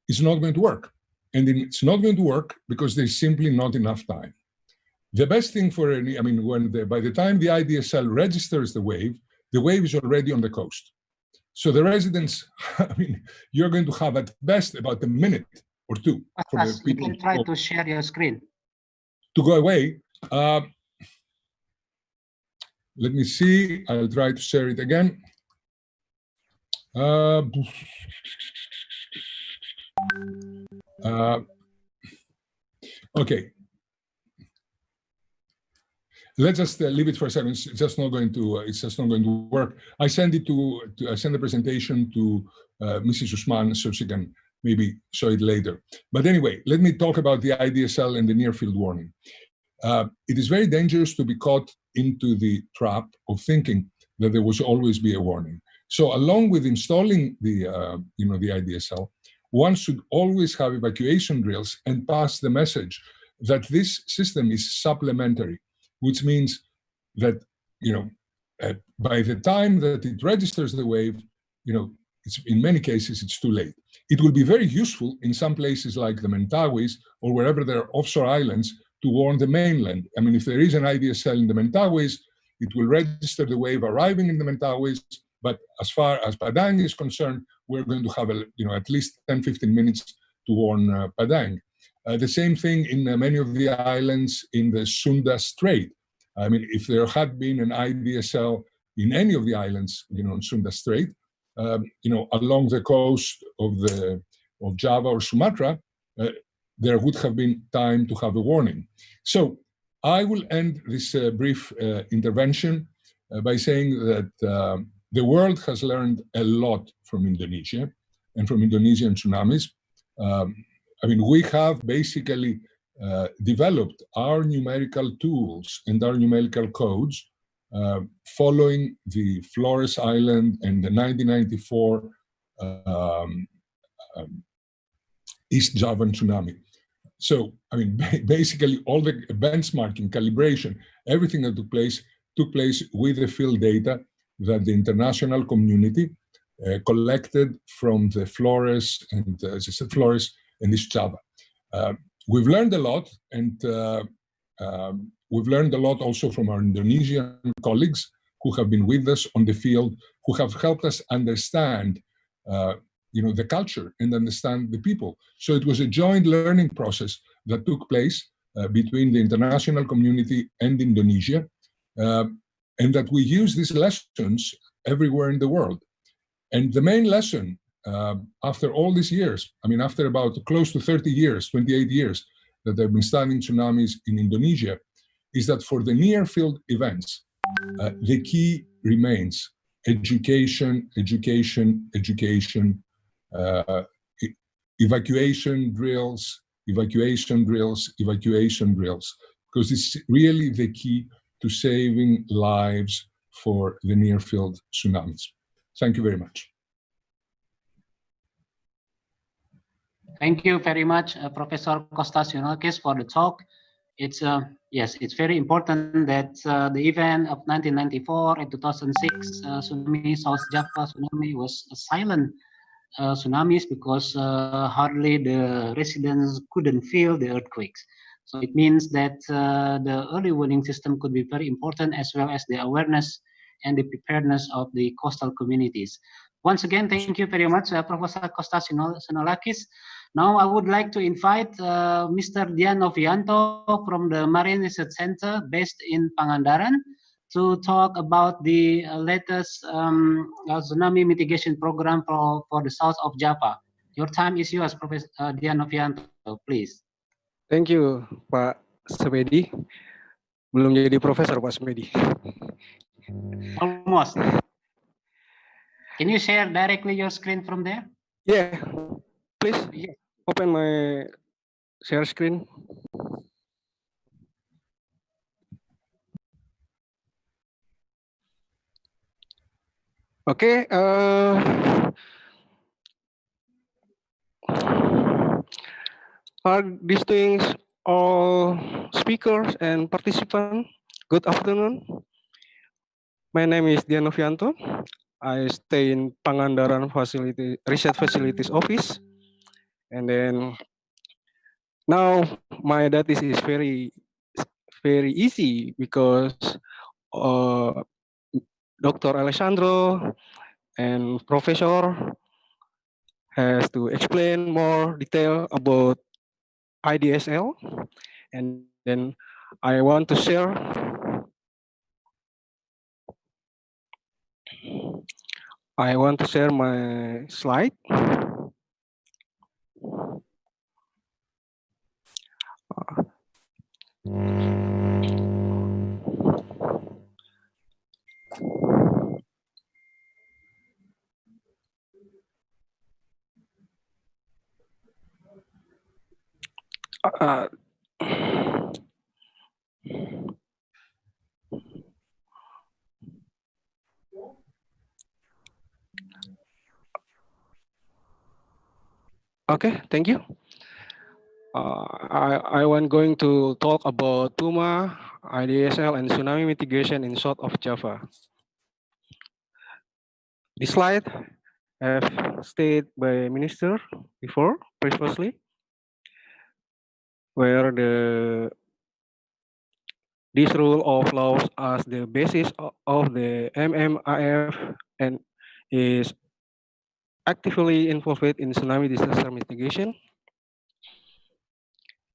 is not going to work. And it's not going to work because there's simply not enough time. The best thing for any, I mean, by the time the IDSL registers the wave is already on the coast. So the residents, I mean, you're going to have at best about a minute or two. For the people you can try to share your screen. To go away. Let me see, I'll try to share it again. Okay. Let's just leave it for a second. It's just not going to work. I send it I send the presentation to Mrs. Usman so she can maybe show it later. But anyway, let me talk about the IDSL and the near field warning. It is very dangerous to be caught into the trap of thinking that there will always be a warning. So along with installing the the IDSL, one should always have evacuation drills and pass the message that this system is supplementary, which means that by the time that it registers the wave, it's, in many cases it's too late. It will be very useful in some places like the Mentawais or wherever there are offshore islands to warn the mainland. I mean, if there is an IDSL in the Mentawais, it will register the wave arriving in the Mentawais. But as far as Padang is concerned, we're going to have at least 10-15 minutes to warn Padang. The same thing in many of the islands in the Sunda Strait. I mean, if there had been an IDSL in any of the islands, in Sunda Strait, along the coast of Java or Sumatra, there would have been time to have a warning. So I will end this brief intervention by saying that the world has learned a lot from Indonesia and from Indonesian tsunamis. I mean, we have basically developed our numerical tools and our numerical codes following the Flores Island and the 1994 East Javan tsunami. So, I mean, basically all the benchmarking, calibration, everything that took place with the field data that the international community collected from the Flores and, as I said, Flores and East Java. We've learned a lot, and we've learned a lot also from our Indonesian colleagues who have been with us on the field, who have helped us understand the culture and understand the people. So it was a joint learning process that took place between the international community and Indonesia, and that we use these lessons everywhere in the world. And the main lesson, after all these years, I mean, after about close to 30 years, 28 years that I've been studying tsunamis in Indonesia, is that for the near field events, the key remains education, education, education, evacuation drills, evacuation drills, evacuation drills, because it's really the key to saving lives for the near field tsunamis. Thank you very much. Thank you very much, Professor Costas Synolakis, for the talk. It's yes, it's very important that the event of 1994 and 2006 tsunami, South Java tsunami, was a silent tsunamis because hardly the residents couldn't feel the earthquakes. So it means that the early warning system could be very important, as well as the awareness and the preparedness of the coastal communities. Once again, thank you very much, Professor Costas Synolakis. Now I would like to invite Mr. Dian Novianto from the Marine Research Center based in Pangandaran to talk about the latest tsunami mitigation program for the south of Java. Your time is yours, Professor Dian Novianto, please. Thank you, Pak Semedi. Belum jadi profesor, Pak Semedi. Almost. Can you share directly your screen from there? Yeah, please open my share screen. Okay. Are distinguished all speakers and participants, good afternoon. My name is Dian Novianto. I stay in Pangandaran Research Facilities Office. And then now my duties is very easy because Dr. Alessandro and Professor has to explain more detail about IDSL. And then I want to share my slide. Okay, thank you. I want going to talk about PUMA, IDSL, and tsunami mitigation in south of Java. This slide have stated by Minister before, previously, where this rule of laws as the basis of the MMAF and is actively involved in tsunami disaster mitigation.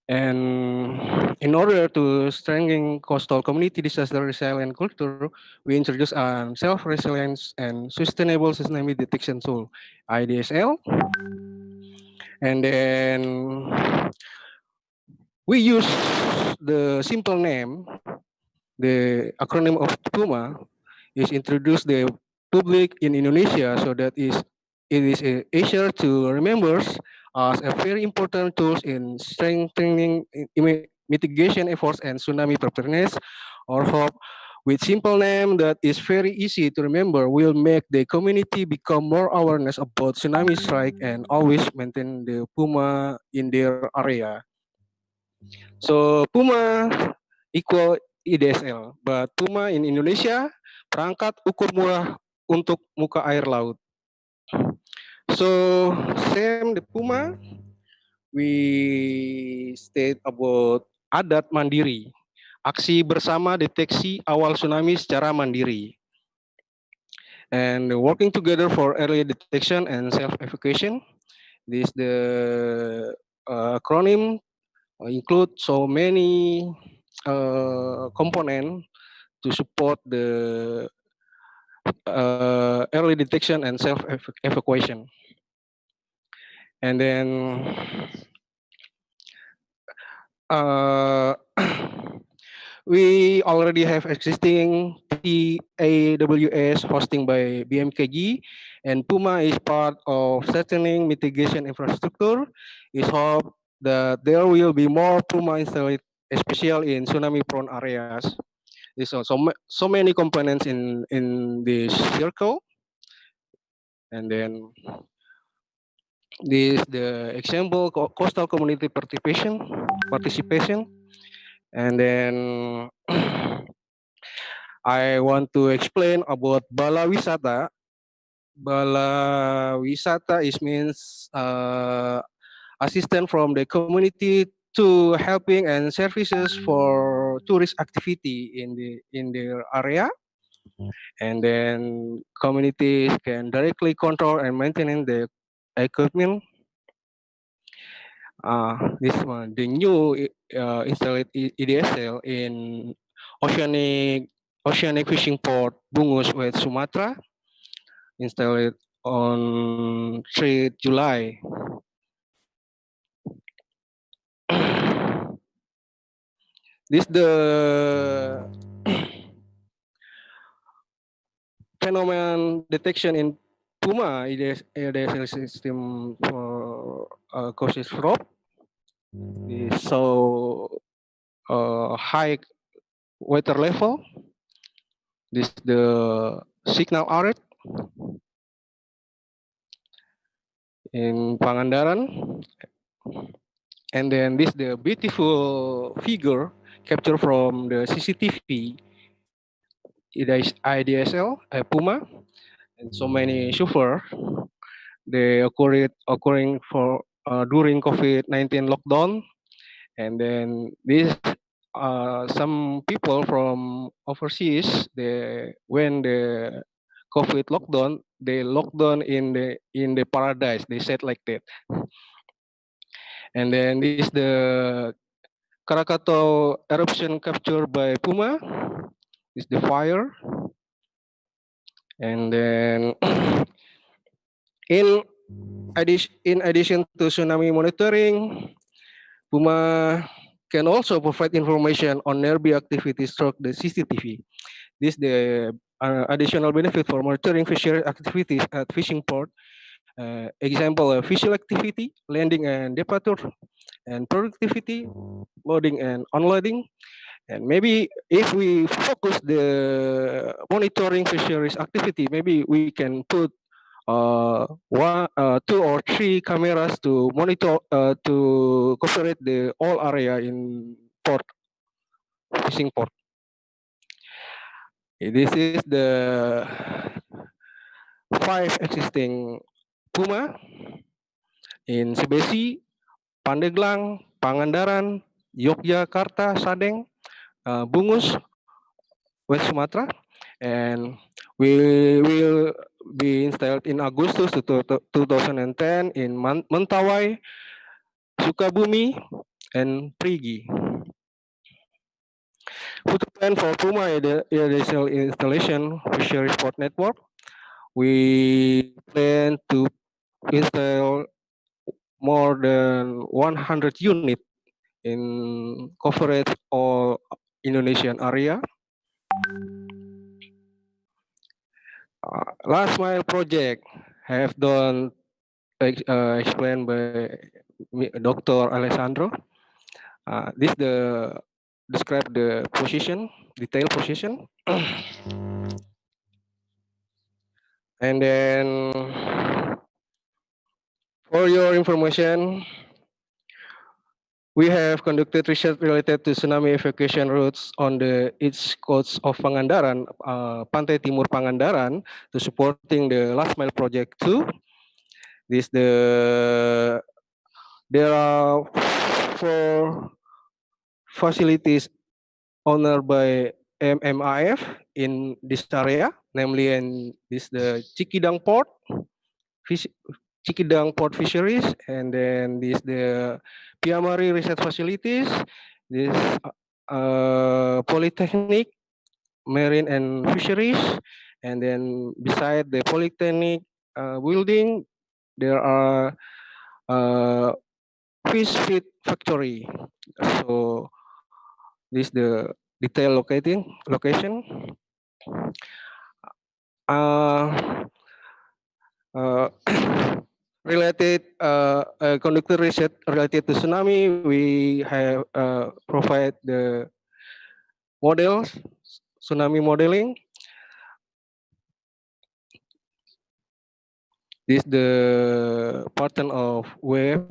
And in order to strengthen coastal community disaster resilient culture, we introduced a self-resilience and sustainable tsunami detection tool, IDSL. And then we use the simple name, the acronym of PUMA is introduced the public in Indonesia so that it is easier to remember as a very important tool in strengthening mitigation efforts and tsunami preparedness, or hope with simple name that is very easy to remember will make the community become more awareness about tsunami strike and always maintain the PUMA in their area. So PUMA equal IDSL, but PUMA in Indonesia perangkat ukur murah untuk muka air laut. So same the PUMA, we state about ADAT-Mandiri, aksi bersama deteksi awal tsunami secara mandiri. And working together for early detection and self-evacuation. This the acronym include so many components to support the early detection and self-evacuation. And then we already have existing AWS hosting by BMKG, and PUMA is part of strengthening mitigation infrastructure. It's hope that there will be more PUMA installed, especially in tsunami-prone areas. There's so many components in this circle, and then this the example coastal community participation, and then I want to explain about Bala Wisata. Bala Wisata means assistance from the community to helping and services for tourist activity in their area, and then communities can directly control and maintain the equipment. This one, the new installed EDSL in oceanic fishing port Bungus, West Sumatra, installed on 3 July. This the phenomenon detection in Puma EDSL system for Costas rock. So high water level. This the signal alert in Pangandaran, and then this the beautiful figure captured from the CCTV. It is IDSL Puma, and so many chauffeur they occurring for during COVID-19 lockdown, and then this some people from overseas when the COVID lockdown, they locked down in the paradise. They said like that. And then this the Krakatau eruption captured by Puma. This the fire. And then in addition to tsunami monitoring, Puma can also provide information on nearby activities through the CCTV. This the additional benefit for monitoring fishery activities at fishing port. Example, visual activity, landing and departure, and productivity, loading and unloading. And maybe if we focus the monitoring fisheries activity, maybe we can put 2 or 3 cameras to monitor to cooperate the all area in port, fishing port. This is the 5 existing Puma in Sebesi, Pandeglang, Pangandaran, Yogyakarta, Sadeng, Bungus, West Sumatra, and we will be installed in Agustus 2010 in Mentawai, Sukabumi, and Perigi. Future plan for Puma EDSL installation fisheries port network. We plan to install more than 100 units in coverage all Indonesian area. Last mile project have done explained by Dr. Alessandro. This the describe the position, detailed position. And then for your information, we have conducted research related to tsunami evacuation routes on the east coast of Pangandaran, Pantai Timur Pangandaran, to supporting the last mile project too. There are 4 facilities owned by MMAF in this area, namely in this the Cikidang Port, Cikidang Port Fisheries, and then this the Piamari Research Facilities, this Polytechnic, Marine and Fisheries, and then beside the Polytechnic building, there are fish feed factory. So this the detailed location. Related conductor research related to tsunami, we have provide the models, tsunami modeling. This the pattern of waves.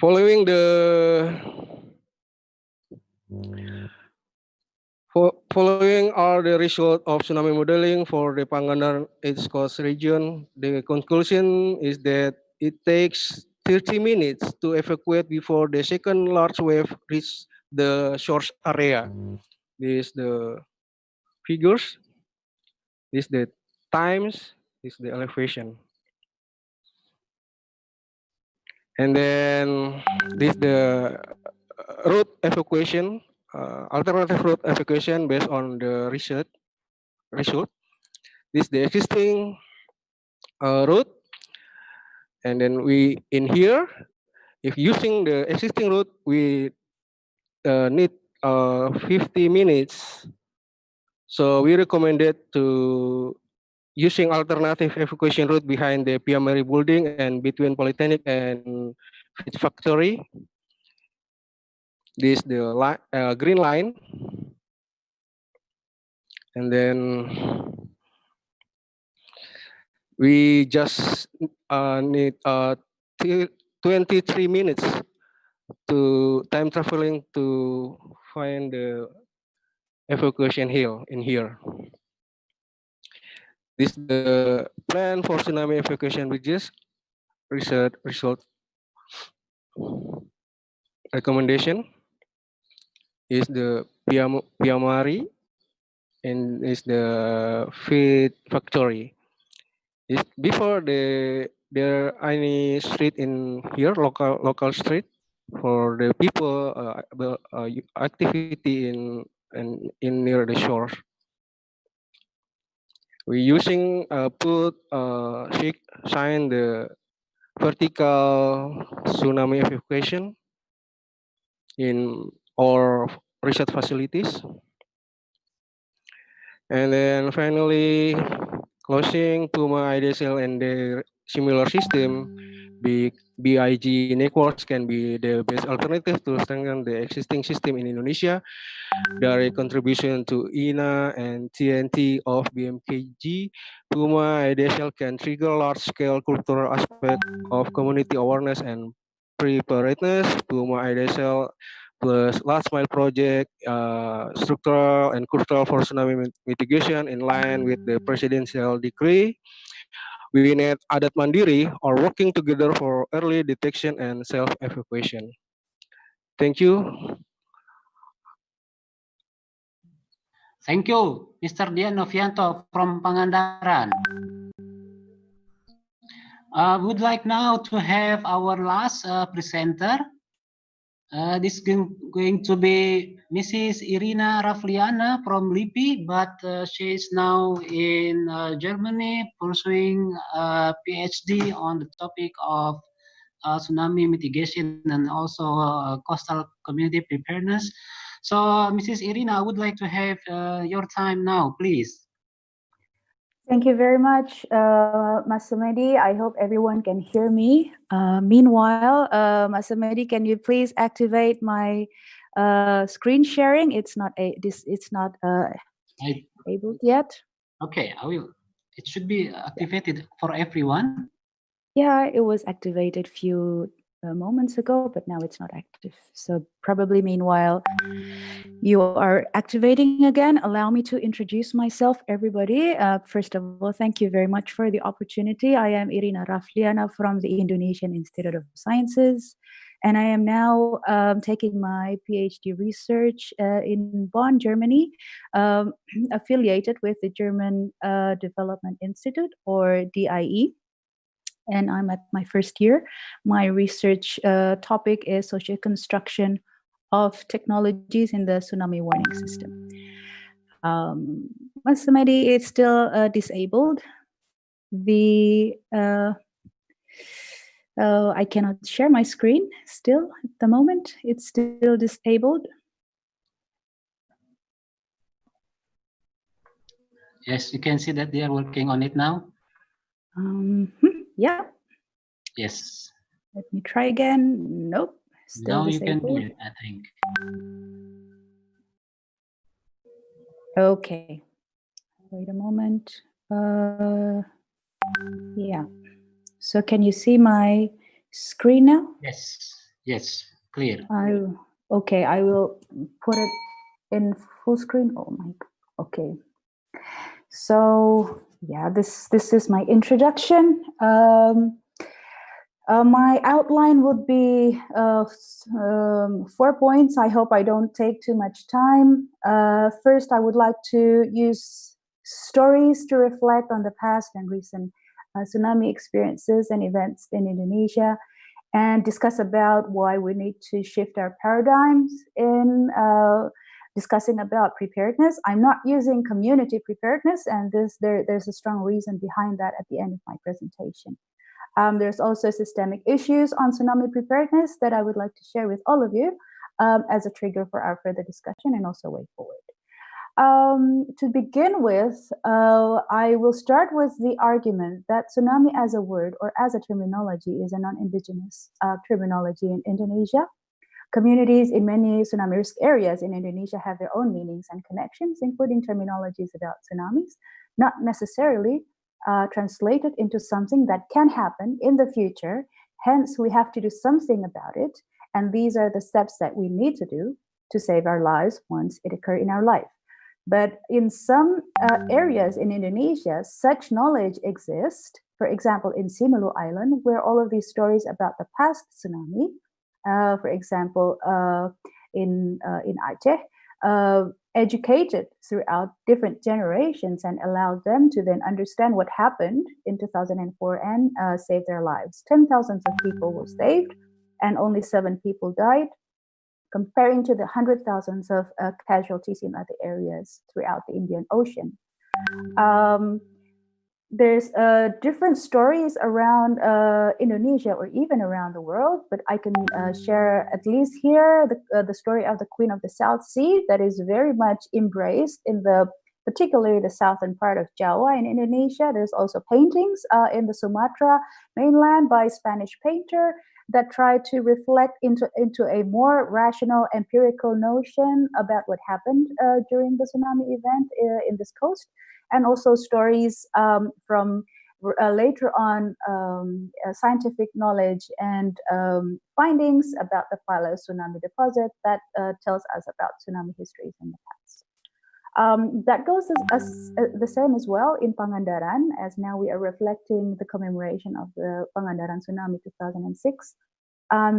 Following are the result of tsunami modeling for the Pangandaran East Coast region. The conclusion is that it takes 30 minutes to evacuate before the second large wave reaches the source area. This the figures. This the times is the elevation. And then this the route evacuation, alternative route evacuation based on the result. This the existing route, and then we in here, if using the existing route, we need 50 minutes. So we recommended to using alternative evacuation route behind the primary building and between Polytechnic and Fish Factory. This the green line, and then we just need 23 minutes to time traveling to find the evacuation hill in here. This the plan for tsunami evacuation bridges research result recommendation is the Piamari and is the feed factory. Is before there any street in here local street for the people activity in near the shore. We using put sign the vertical tsunami evacuation in our research facilities. And then finally, closing Puma IDSL and the similar system, BIG networks can be the best alternative to strengthen the existing system in Indonesia. Direct contribution to INA and TNT of BMKG, Puma IDSL can trigger large-scale cultural aspect of community awareness and preparedness. Puma IDSL plus last mile project, structural and cultural for tsunami mitigation in line with the presidential decree. We need ADAT-Mandiri are working together for early detection and self-evacuation. Thank you. Thank you, Mr. Dian Novianto from Pangandaran. Would like now to have our last presenter. This is going to be Mrs. Irina Rafliana from LIPI, but she is now in Germany pursuing a Ph.D. on the topic of tsunami mitigation and also coastal community preparedness. So, Mrs. Irina, I would like to have your time now, please. Thank you very much, Mas Sumedi. I hope everyone can hear me. Meanwhile, Mas Sumedi, can you please activate my screen sharing? It's not enabled yet. Okay, I will. It should be activated for everyone. Yeah, it was activated few moments ago, but now it's not active. So probably meanwhile you are activating again. Allow me to introduce myself, everybody. First of all, thank you very much for the opportunity. I am Irina Rafliana from the Indonesian Institute of Sciences, and I am now taking my PhD research in Bonn, Germany, affiliated with the German Development Institute, or DIE. And I'm at my first year. My research topic is social construction of technologies in the tsunami warning system. Mas Sumedi is still disabled. I cannot share my screen still at the moment. It's still disabled. Yes, you can see that they are working on it now. Yeah. Yes. Let me try again. Nope. Still now disabled. You can do it, I think. Okay. Wait a moment. Yeah. So can you see my screen now? Yes. Yes. Clear. Okay. I will put it in full screen. Oh my. Okay. So yeah, this is my introduction. My outline would be 4 points. I hope I don't take too much time. First, I would like to use stories to reflect on the past and recent tsunami experiences and events in Indonesia, and discuss about why we need to shift our paradigms in discussing about preparedness. I'm not using community preparedness, and there's a strong reason behind that at the end of my presentation. There's also systemic issues on tsunami preparedness that I would like to share with all of you as a trigger for our further discussion and also way forward. To begin with, I will start with the argument that tsunami as a word or as a terminology is a non-indigenous terminology in Indonesia. Communities in many tsunami risk areas in Indonesia have their own meanings and connections, including terminologies about tsunamis, not necessarily translated into something that can happen in the future. Hence, we have to do something about it. And these are the steps that we need to do to save our lives once it occurs in our life. But in some areas in Indonesia, such knowledge exists. For example, in Simelu Island, where all of these stories about the past tsunami, for example, in Aceh, educated throughout different generations and allowed them to then understand what happened in 2004 and save their lives. 10,000 of people were saved and only 7 people died, comparing to the 100,000s of casualties in other areas throughout the Indian Ocean. There's different stories around Indonesia or even around the world, but I can share at least here the story of the Queen of the South Sea that is very much embraced in particularly the southern part of Java in Indonesia. There's also paintings in the Sumatra mainland by Spanish painter that try to reflect into a more rational, empirical notion about what happened during the tsunami event in this coast, and also stories from later on scientific knowledge and findings about the Pala tsunami deposit that tells us about tsunami histories in the past. That goes as the same as well in Pangandaran, as now we are reflecting the commemoration of the Pangandaran tsunami 2006.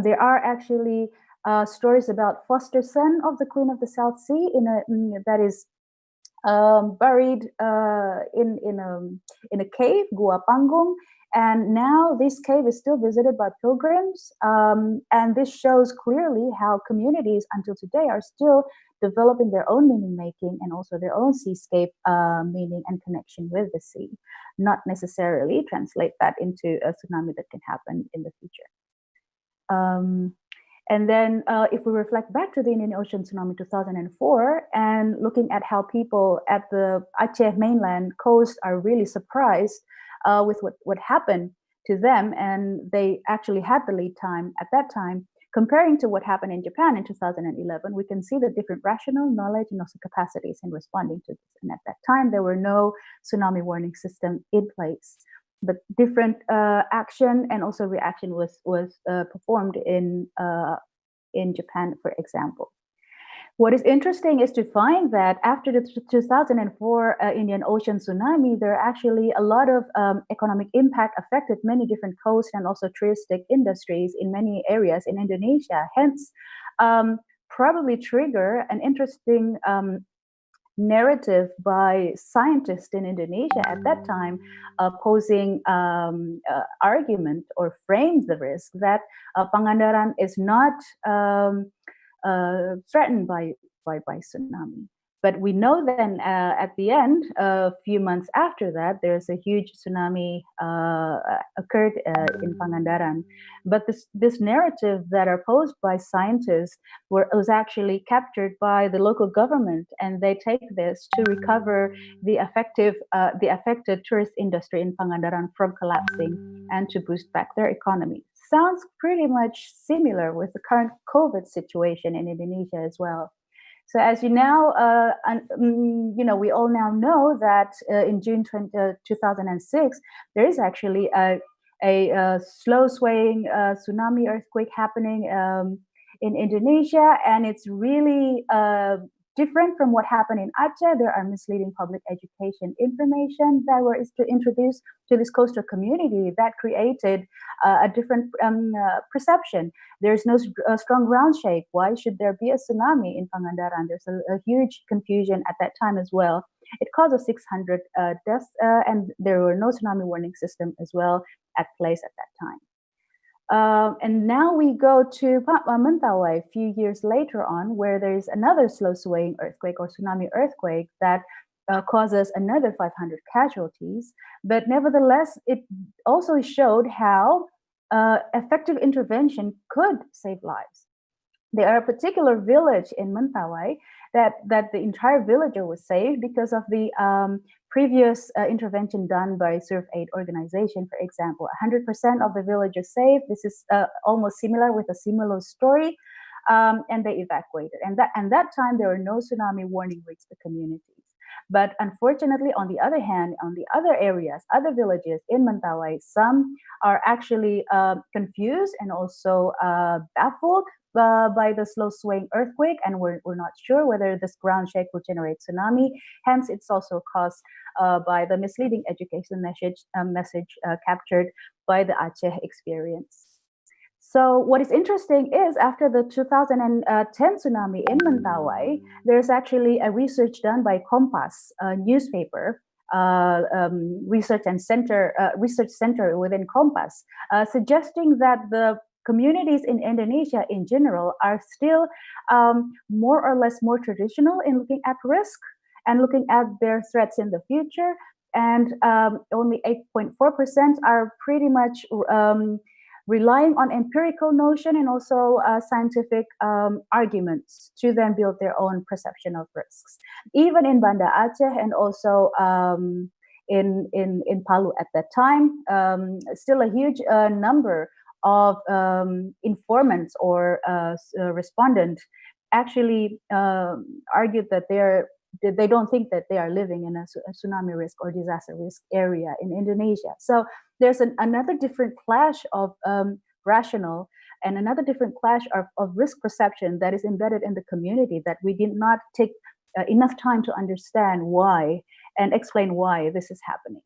There are actually stories about foster son of the Queen of the South Sea that is buried in a cave, Gua Panggung, and now this cave is still visited by pilgrims, and this shows clearly how communities until today are still developing their own meaning making and also their own seascape meaning and connection with the sea, not necessarily translate that into a tsunami that can happen in the future. And then if we reflect back to the Indian Ocean tsunami 2004 and looking at how people at the Aceh mainland coast are really surprised with what happened to them, and they actually had the lead time at that time, comparing to what happened in Japan in 2011, we can see the different rational knowledge and also capacities in responding to this. And at that time, there were no tsunami warning system in place, but different action and also reaction was performed in Japan, for example. What is interesting is to find that after the 2004 Indian Ocean tsunami, there are actually a lot of economic impact affected many different coasts and also touristic industries in many areas in Indonesia. Hence, probably trigger an interesting narrative by scientists in Indonesia at that time, posing argument or frames the risk that Pangandaran is not threatened by tsunami. But we know then at the end, a few months after that, there's a huge tsunami occurred in Pangandaran. But this narrative that are posed by scientists was actually captured by the local government, and they take this to recover the affected tourist industry in Pangandaran from collapsing and to boost back their economy. Sounds pretty much similar with the current COVID situation in Indonesia as well. So as you now, we all now know that in June 2006, there is actually a slow swaying tsunami earthquake happening in Indonesia, and it's really different from what happened in Aceh. There are misleading public education information that were introduced to this coastal community that created a different perception. There's no strong ground shake. Why should there be a tsunami in Pangandaran? There's a huge confusion at that time as well. It causes 600 deaths, and there were no tsunami warning system as well at place at that time. And now we go to Mentawai a few years later on, where there is another slow swaying earthquake or tsunami earthquake that causes another 500 casualties. But nevertheless, it also showed how effective intervention could save lives. There are a particular village in Mentawai that the entire villager was saved because of the previous intervention done by Surf Aid organization. For example, 100% of the villagers saved. This is almost similar with a similar story, and they evacuated. And that time there were no tsunami warning reached the communities. But unfortunately, on the other hand, on the other areas, other villages in Mentawai, some are actually confused and also baffled by the slow swaying earthquake, and we're not sure whether this ground shake will generate tsunami. Hence, it's also caused by the misleading education message captured by the Aceh experience. So what is interesting is after the 2010 tsunami in Mentawai, there's actually a research done by Kompas, a newspaper, research center within Kompas, suggesting that the communities in Indonesia in general are still more or less more traditional in looking at risk and looking at their threats in the future. And only 8.4% are pretty much relying on empirical notion and also scientific arguments to then build their own perception of risks. Even in Banda Aceh and also in Palu at that time, still a huge number of informants or respondents actually argued that they don't think that they are living in a tsunami risk or disaster risk area in Indonesia. So there's another different clash of rational and another different clash of risk perception that is embedded in the community that we did not take enough time to understand why and explain why this is happening.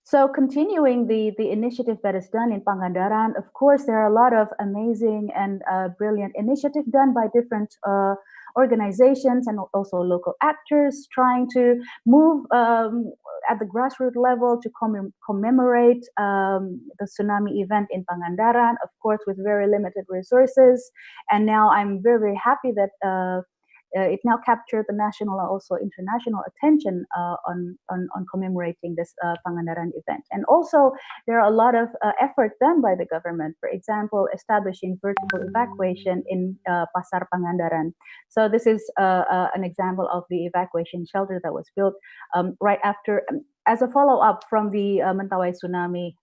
So continuing the initiative that is done in Pangandaran, of course, there are a lot of amazing and brilliant initiatives done by different organizations and also local actors trying to move at the grassroots level to commemorate the tsunami event in Pangandaran, of course, with very limited resources. And now I'm very, very happy that it now captured the national and also international attention on commemorating this Pangandaran event. And also, there are a lot of effort done by the government, for example, establishing vertical evacuation in Pasar Pangandaran. So this is an example of the evacuation shelter that was built right after, as a follow-up from the Mentawai tsunami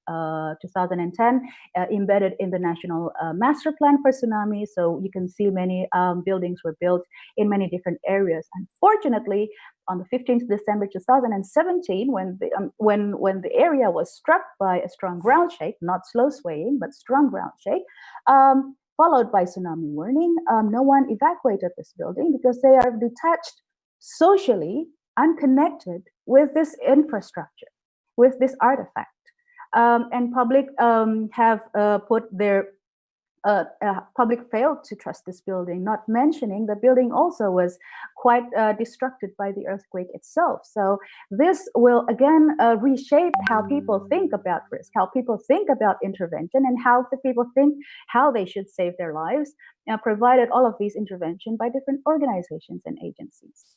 2010, embedded in the national master plan for tsunami. So you can see many buildings were built in many different areas. Unfortunately, on the 15th December 2017, when the area was struck by a strong ground shake, not slow swaying, but strong ground shake, followed by tsunami warning, no one evacuated this building because they are detached socially, unconnected with this infrastructure, with this artifact. And public have put their public failed to trust this building, not mentioning the building also was quite destructed by the earthquake itself. So this will again reshape how people think about risk, how people think about intervention, and how the people think how they should save their lives, provided all of these intervention by different organizations and agencies.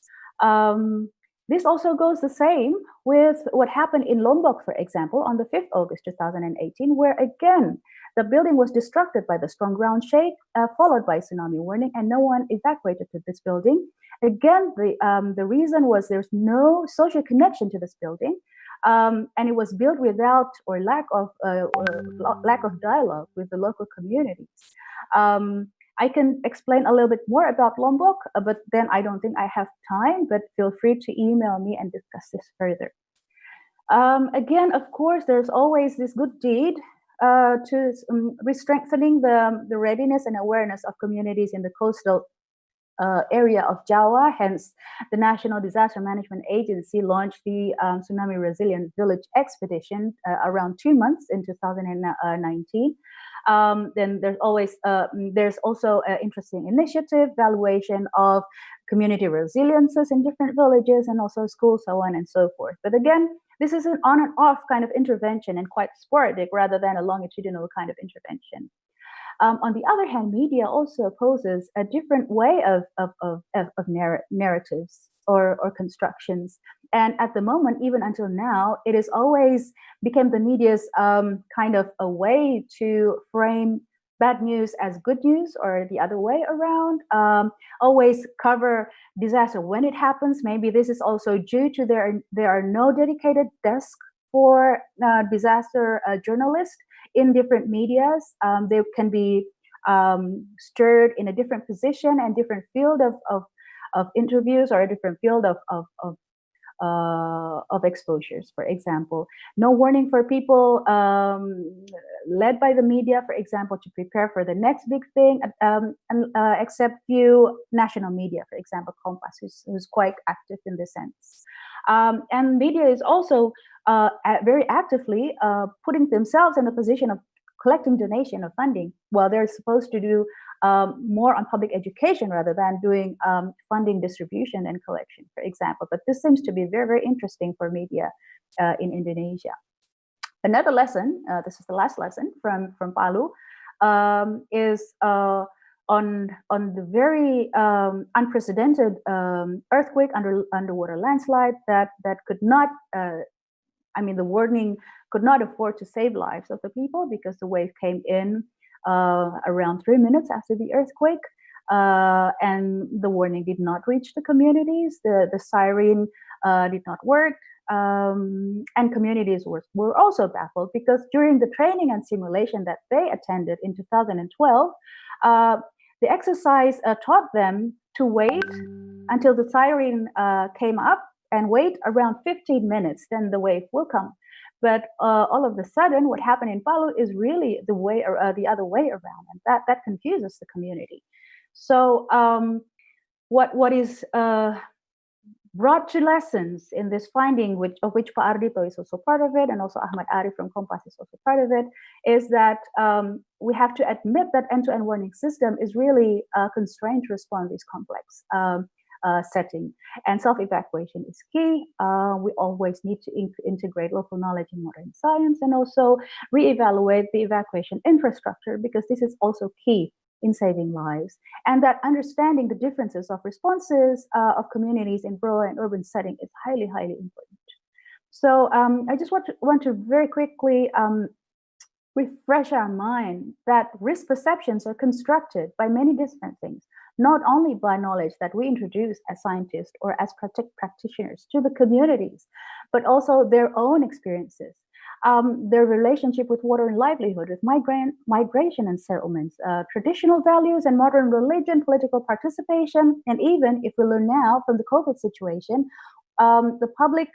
This also goes the same with what happened in Lombok, for example, on the 5th August 2018, where again, the building was destructed by the strong ground shake, followed by tsunami warning, and no one evacuated to this building. Again, the reason was there's no social connection to this building, and it was built without or lack of dialogue with the local communities. I can explain a little bit more about Lombok, but then I don't think I have time, but feel free to email me and discuss this further. Again, of course, there's always this good deed to strengthening the readiness and awareness of communities in the coastal area of Java. Hence, the National Disaster Management Agency launched the Tsunami Resilient Village Expedition around 2 months in 2019. Then there's also an interesting initiative, valuation of community resiliences in different villages and also schools, so on and so forth. But again, this is an on and off kind of intervention and quite sporadic rather than a longitudinal kind of intervention. On the other hand, media also poses a different way of narratives or constructions. And at the moment, even until now, it is always became the media's kind of a way to frame bad news as good news or the other way around. Always cover disaster when it happens. Maybe this is also due to there are no dedicated desk for disaster journalists in different medias. They can be stirred in a different position and different field of interviews or a different field of exposures. For example, no warning for people led by the media, for example, to prepare for the next big thing, except few national media, for example, Kompas, who's quite active in this sense. And media is also very actively putting themselves in the position of collecting donation of funding, while they're supposed to do more on public education rather than doing funding distribution and collection, for example. But this seems to be very, very interesting for media in Indonesia. Another lesson, this is the last lesson from Palu, is on the very unprecedented earthquake, underwater landslide that could not, the warning could not afford to save lives of the people because the wave came in around 3 minutes after the earthquake, and the warning did not reach the communities. The siren did not work, and communities were also baffled because during the training and simulation that they attended in 2012, the exercise taught them to wait until the siren came up and wait around 15 minutes, then the wave will come. But all of a sudden, what happened in Palu is really the other way around, and that confuses the community. So what is brought to lessons in this finding, of which Pak Ardhito is also part of it, and also Ahmad Arif from Kompas is also part of it, is that we have to admit that end-to-end warning system is really constrained to respond to this complex setting, and self-evacuation is key. We always need to integrate local knowledge in modern science, and also reevaluate the evacuation infrastructure, because this is also key in saving lives, and that understanding the differences of responses of communities in rural and urban setting is highly, highly important. So I just want to very quickly refresh our mind that risk perceptions are constructed by many different things, not only by knowledge that we introduce as scientists or as practitioners to the communities, but also their own experiences, their relationship with water and livelihood, with migration and settlements, traditional values and modern religion, political participation, and even, if we learn now from the COVID situation, the public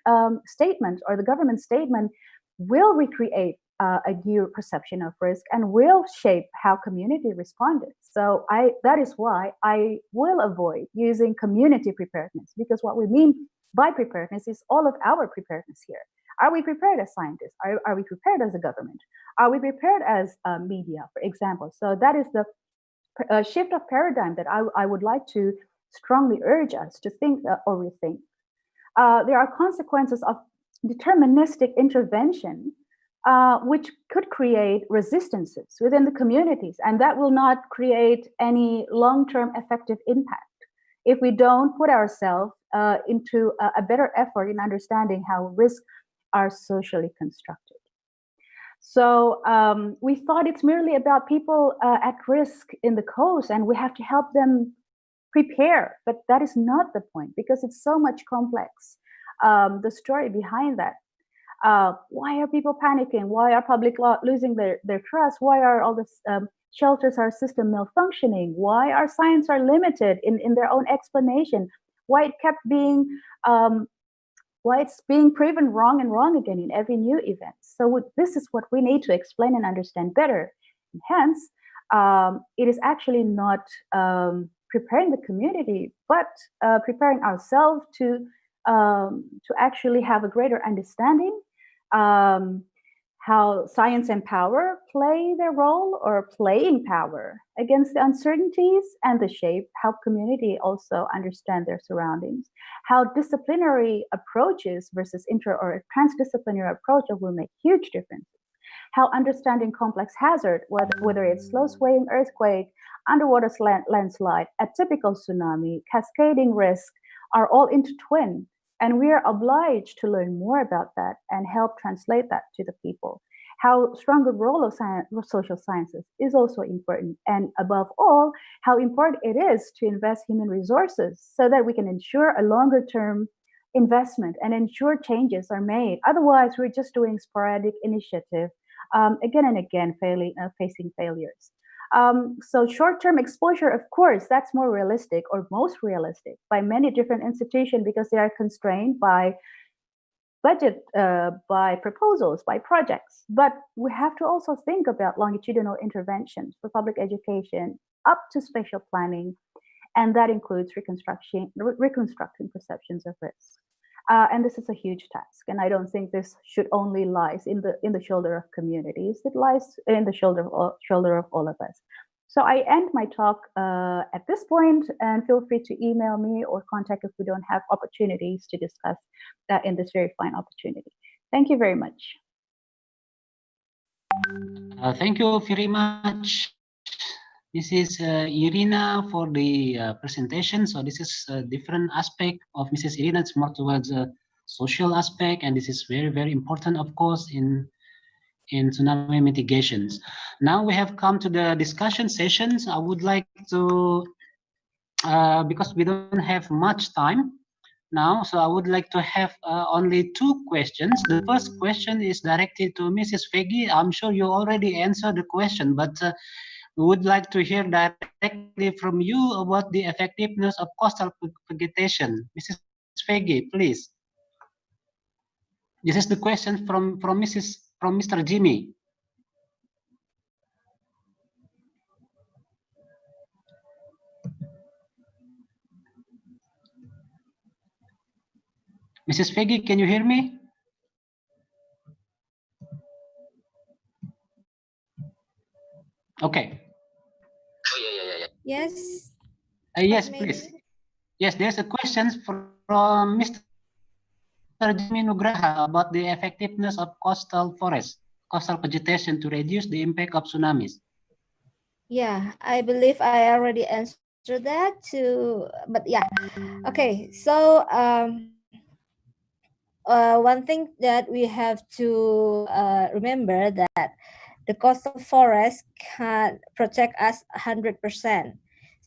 statement or the government statement will recreate a new perception of risk and will shape how community responded. So that is why I will avoid using community preparedness, because what we mean by preparedness is all of our preparedness here. Are we prepared as scientists? Are we prepared as a government? Are we prepared as media, for example? So that is the shift of paradigm that I would like to strongly urge us to think or rethink. There are consequences of deterministic intervention which could create resistances within the communities, and that will not create any long-term effective impact if we don't put ourselves into a better effort in understanding how risks are socially constructed. So we thought it's merely about people at risk in the coast, and we have to help them prepare, but that is not the point, because it's so much complex. The story behind that. Why are people panicking? Why are public losing their trust? Why are all the shelters, our system malfunctioning? Why our science are limited in their own explanation? Why it kept being, why it's being proven wrong and wrong again in every new event? So this is what we need to explain and understand better. And hence, it is actually not preparing the community, but preparing ourselves to actually have a greater understanding, how science and power play their role or playing power against the uncertainties, and the shape how community also understand their surroundings, how disciplinary approaches versus inter or transdisciplinary approach will make huge differences, how understanding complex hazard, whether it's slow swaying earthquake, underwater landslide, a typical tsunami, cascading risk, are all intertwined. And we are obliged to learn more about that and help translate that to the people. How stronger role of social sciences is also important. And above all, how important it is to invest human resources so that we can ensure a longer term investment and ensure changes are made. Otherwise, we're just doing sporadic initiative again and again, facing failures. So short-term exposure, of course, that's more realistic or most realistic by many different institutions because they are constrained by budget, by proposals, by projects. But we have to also think about longitudinal interventions for public education up to spatial planning, and that includes reconstructing perceptions of risk. And this is a huge task, and I don't think this should only lies in the shoulder of communities. It lies in the shoulder of all of us. So I end my talk at this point, and feel free to email me or contact if we don't have opportunities to discuss that in this very fine opportunity. Thank you very much. Thank you very much. This is Irina for the presentation. So this is a different aspect of Mrs. Irina. It's more towards a social aspect, and this is very, very important, of course, in tsunami mitigations. Now we have come to the discussion sessions. I would like to, because we don't have much time now, so I would like to have only 2 questions. The first question is directed to Mrs. Peggy. I'm sure you already answered the question, but we would like to hear directly from you about the effectiveness of coastal vegetation. Mrs. Peggy, please. This is the question from Mr. Jimmy. Mrs. Peggy, can you hear me? Okay. Oh, yeah. Yes. Yes, please. Yes, there's a question from Mr. Jimmy Nugraha about the effectiveness of coastal forest, coastal vegetation to reduce the impact of tsunamis. Yeah, I believe I already answered that too, but yeah. Okay, so one thing that we have to remember that the coastal forest can protect us 100%.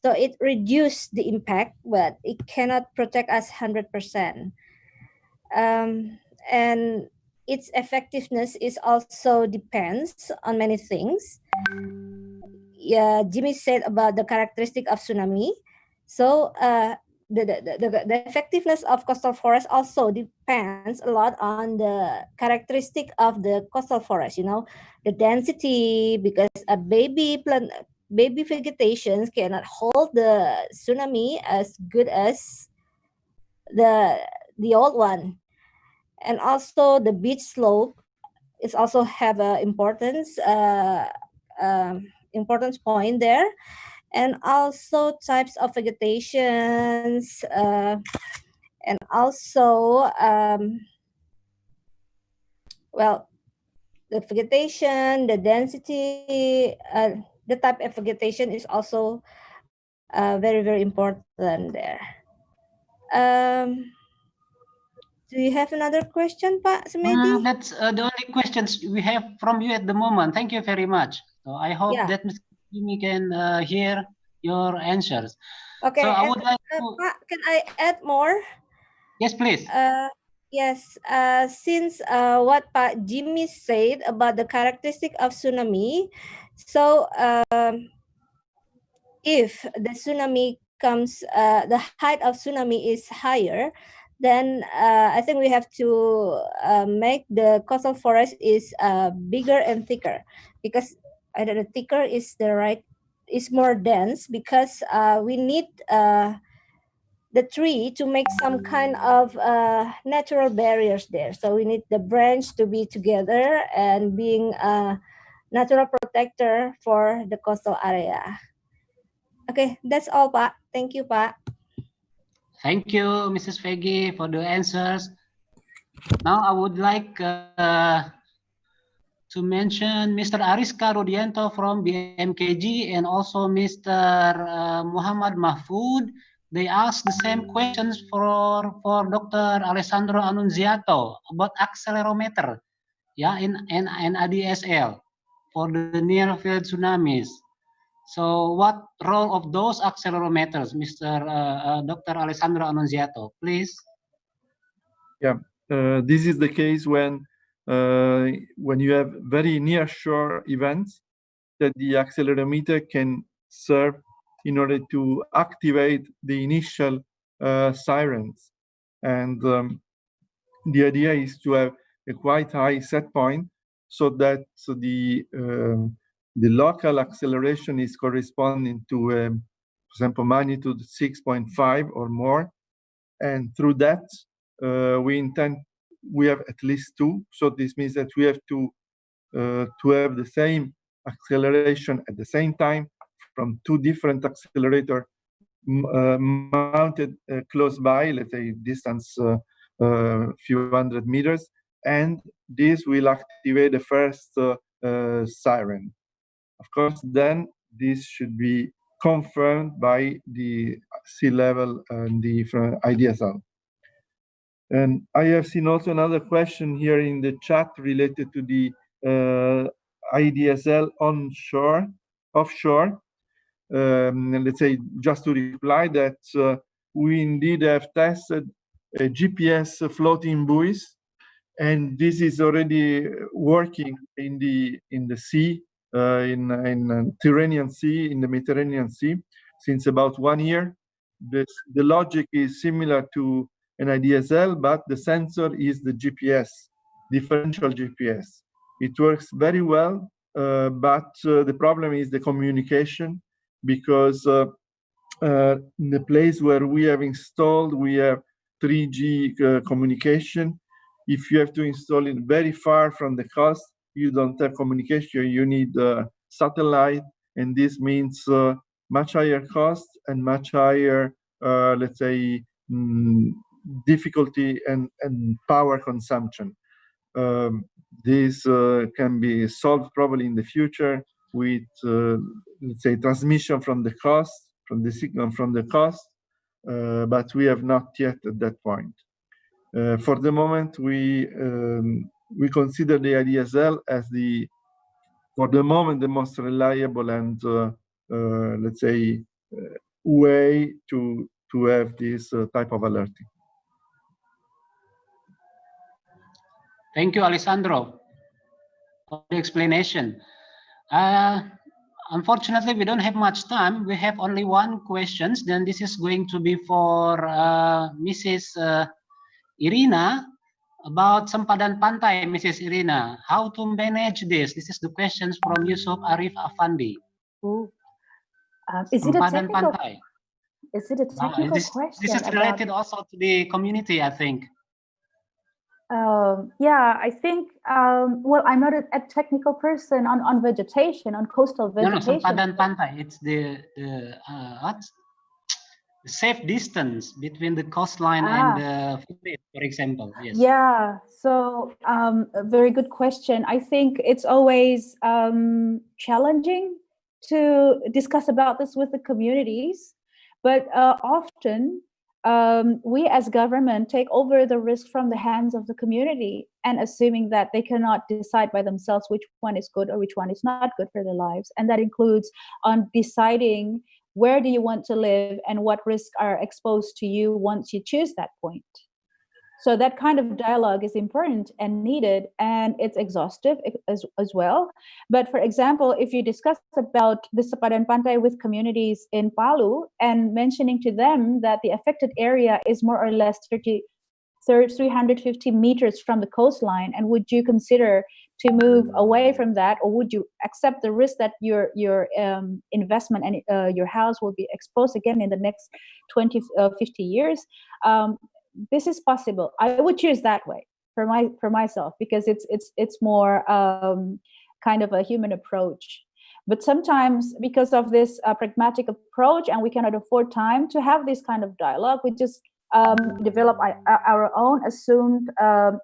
So it reduces the impact, but it cannot protect us 100%. And its effectiveness is also depends on many things. Yeah, Jimmy said about the characteristic of tsunami. So the effectiveness of coastal forest also depends a lot on the characteristic of the coastal forest. You know, the density, because a baby vegetation cannot hold the tsunami as good as the old one, and also the beach slope is also have a importance importance point there, and also types of vegetations, and also well, the vegetation, the density, the type of vegetation is also very, very important there. Do you have another question, Pak Semedi? That's the only questions we have from you at the moment. Thank you very much. So I hope that Mr. Jimmy can hear your answers. Okay. So I would like to... Pak, can I add more? Yes, please. Yes. Since what Pak Jimmy said about the characteristic of tsunami, so if the tsunami comes, the height of tsunami is higher, then I think we have to make the coastal forest is bigger and thicker, because I don't know, thicker is the right, is more dense, because we need the tree to make some kind of natural barriers there. So we need the branch to be together and being a natural protector for the coastal area. Okay, that's all, Pak. Thank you, Pak. Thank you, Mrs. Peggy, for the answers. Now I would like to mention Mr. Ariska Rudianto from BMKG and also Mr. Muhammad Mahfoud. They asked the same questions for Dr. Alessandro Annunziato about accelerometer, yeah, in ADSL for the near field tsunamis. So what role of those accelerometers, Mr. Dr. Alessandro Annunziato, please? Yeah, this is the case when you have very near shore events that the accelerometer can serve in order to activate the initial sirens. And the idea is to have a quite high set point so that the local acceleration is corresponding to, for example, magnitude 6.5 or more. And through that, we have at least two. So this means that we have to have the same acceleration at the same time from two different accelerators mounted close by, let's say distance few hundred meters, and this will activate the first siren. Of course, then this should be confirmed by the sea level and the IDSL. And I have seen also another question here in the chat related to the IDSL onshore, offshore. Let's say, just to reply that we indeed have tested GPS floating buoys, and this is already working in the sea, in Tyrrhenian Sea, in the Mediterranean Sea, since about 1 year. The logic is similar to an IDSL, but the sensor is the GPS, differential GPS. It works very well, but the problem is the communication, because in the place where we have installed, we have 3G communication. If you have to install it very far from the coast, you don't have communication, you need satellite, and this means much higher cost and much higher, let's say, difficulty and power consumption. This can be solved probably in the future with, let's say, transmission from the coast, from the signal from the coast, but we have not yet at that point. For the moment, we consider the IDSL as for the moment, the most reliable and, let's say, way to have this type of alerting. Thank you, Alessandro, for the explanation. Unfortunately, we don't have much time. We have only one question. Then this is going to be for Mrs. Irina about Sempadan Pantai, Mrs. Irina. How to manage this? This is the questions from Yusuf Arif Afandi. Oh, is it a Sempadan technical? Pantai. Is it a technical question? This is related also to the community, I think. Yeah, I think, well, I'm not a technical person on vegetation, on coastal vegetation. No, Sempadan Pantai, it's the safe distance between the coastline and the village, for example. Yes. Yeah, so a very good question. I think it's always challenging to discuss about this with the communities, but often we as government take over the risk from the hands of the community, and assuming that they cannot decide by themselves which one is good or which one is not good for their lives. And that includes on deciding where do you want to live and what risks are exposed to you once you choose that point. So that kind of dialogue is important and needed, and it's exhaustive as well. But for example, if you discuss about the Sempadan Pantai with communities in Palu and mentioning to them that the affected area is more or less 30 350 meters from the coastline, and would you consider to move away from that, or would you accept the risk that your investment and your house will be exposed again in the next 20, 50 years? This is possible. I would choose that way for myself, because it's more kind of a human approach. But sometimes, because of this pragmatic approach, and we cannot afford time to have this kind of dialogue, we just develop our own assumed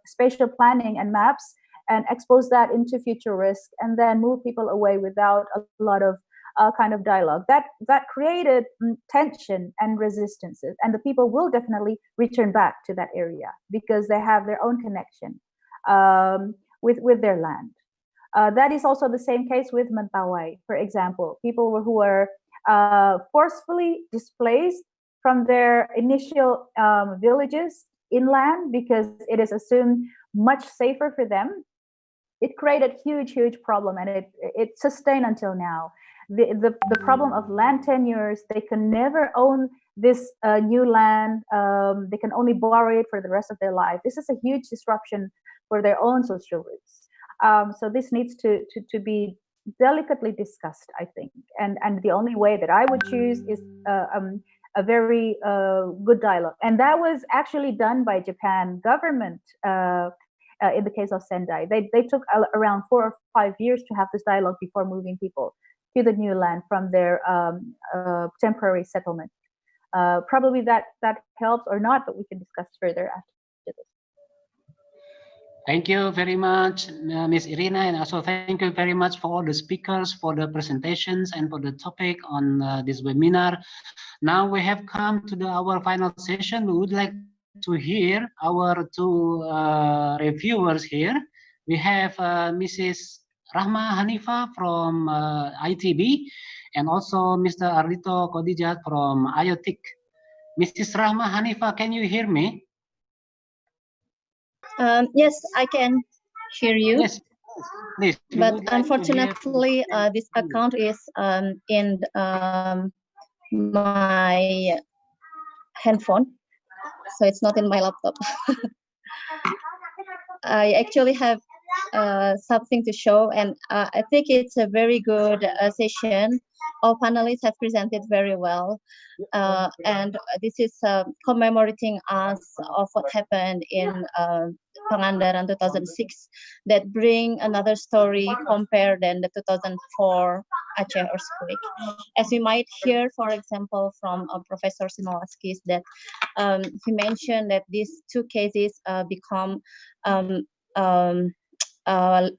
spatial planning and maps, and expose that into future risk, and then move people away without a lot of kind of dialogue. That created tension and resistances, and the people will definitely return back to that area because they have their own connection with their land. That is also the same case with Mentawai, for example. People who were forcefully displaced from their initial villages inland because it is assumed much safer for them. It created huge problem, and it sustained until now. The problem of land tenures, they can never own this new land. They can only borrow it for the rest of their life. This is a huge disruption for their own social roots. So this needs to be delicately discussed, I think. And the only way that I would choose is a very good dialogue. And that was actually done by Japan government in the case of Sendai. They took around 4 or 5 years to have this dialogue before moving people to the new land from their temporary settlement. Probably that helps or not, but we can discuss further after this. Thank you very much, Ms. Irina, and also thank you very much for all the speakers for the presentations and for the topic on this webinar. Now we have come to our final session. We would like to hear our two reviewers here. We have Mrs. Rahma Hanifa from ITB, and also Mr. Ardhito Kodijat from IoTIC. Mrs. Rahma Hanifa, can you hear me? Yes, I can hear you. Yes, please. But unfortunately, this account is in my handphone, so it's not in my laptop. I actually have something to show, and I think it's a very good session. All panelists have presented very well, and this is commemorating us of what happened in Pangandaran 2006, that bring another story compared than the 2004 Aceh earthquake. As we might hear, for example, from Professor Synolakis, that he mentioned that these two cases become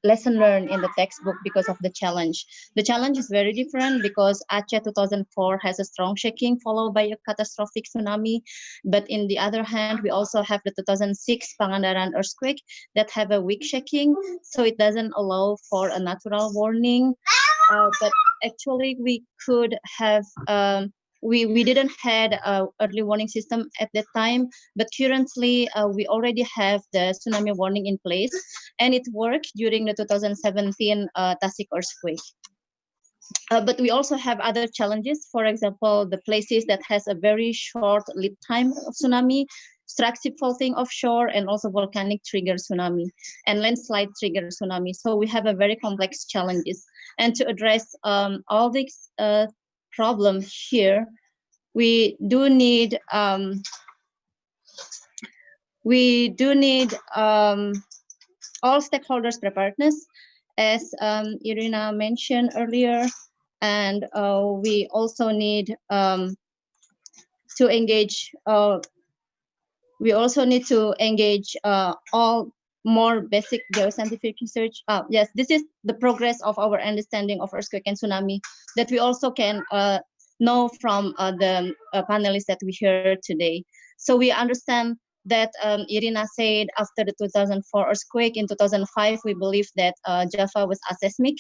lesson learned in the textbook because of the challenge. The challenge is very different because Aceh 2004 has a strong shaking followed by a catastrophic tsunami. But in the other hand, we also have the 2006 Pangandaran earthquake that have a weak shaking, so it doesn't allow for a natural warning. But actually, we could have we didn't had a early warning system at that time, but currently we already have the tsunami warning in place, and it worked during the 2017 Tasik earthquake. But we also have other challenges. For example, the places that has a very short lead time of tsunami, structural faulting offshore, and also volcanic trigger tsunami and landslide trigger tsunami. So we have a very complex challenges. And to address all these problem here, we do need all stakeholders preparedness, as Irina mentioned earlier, and we also need to engage. We also need to engage all more basic geoscientific research. Yes, this is the progress of our understanding of earthquake and tsunami that we also can know from the panelists that we heard today. So we understand that Irina said after the 2004 earthquake in 2005, we believe that Java was aseismic.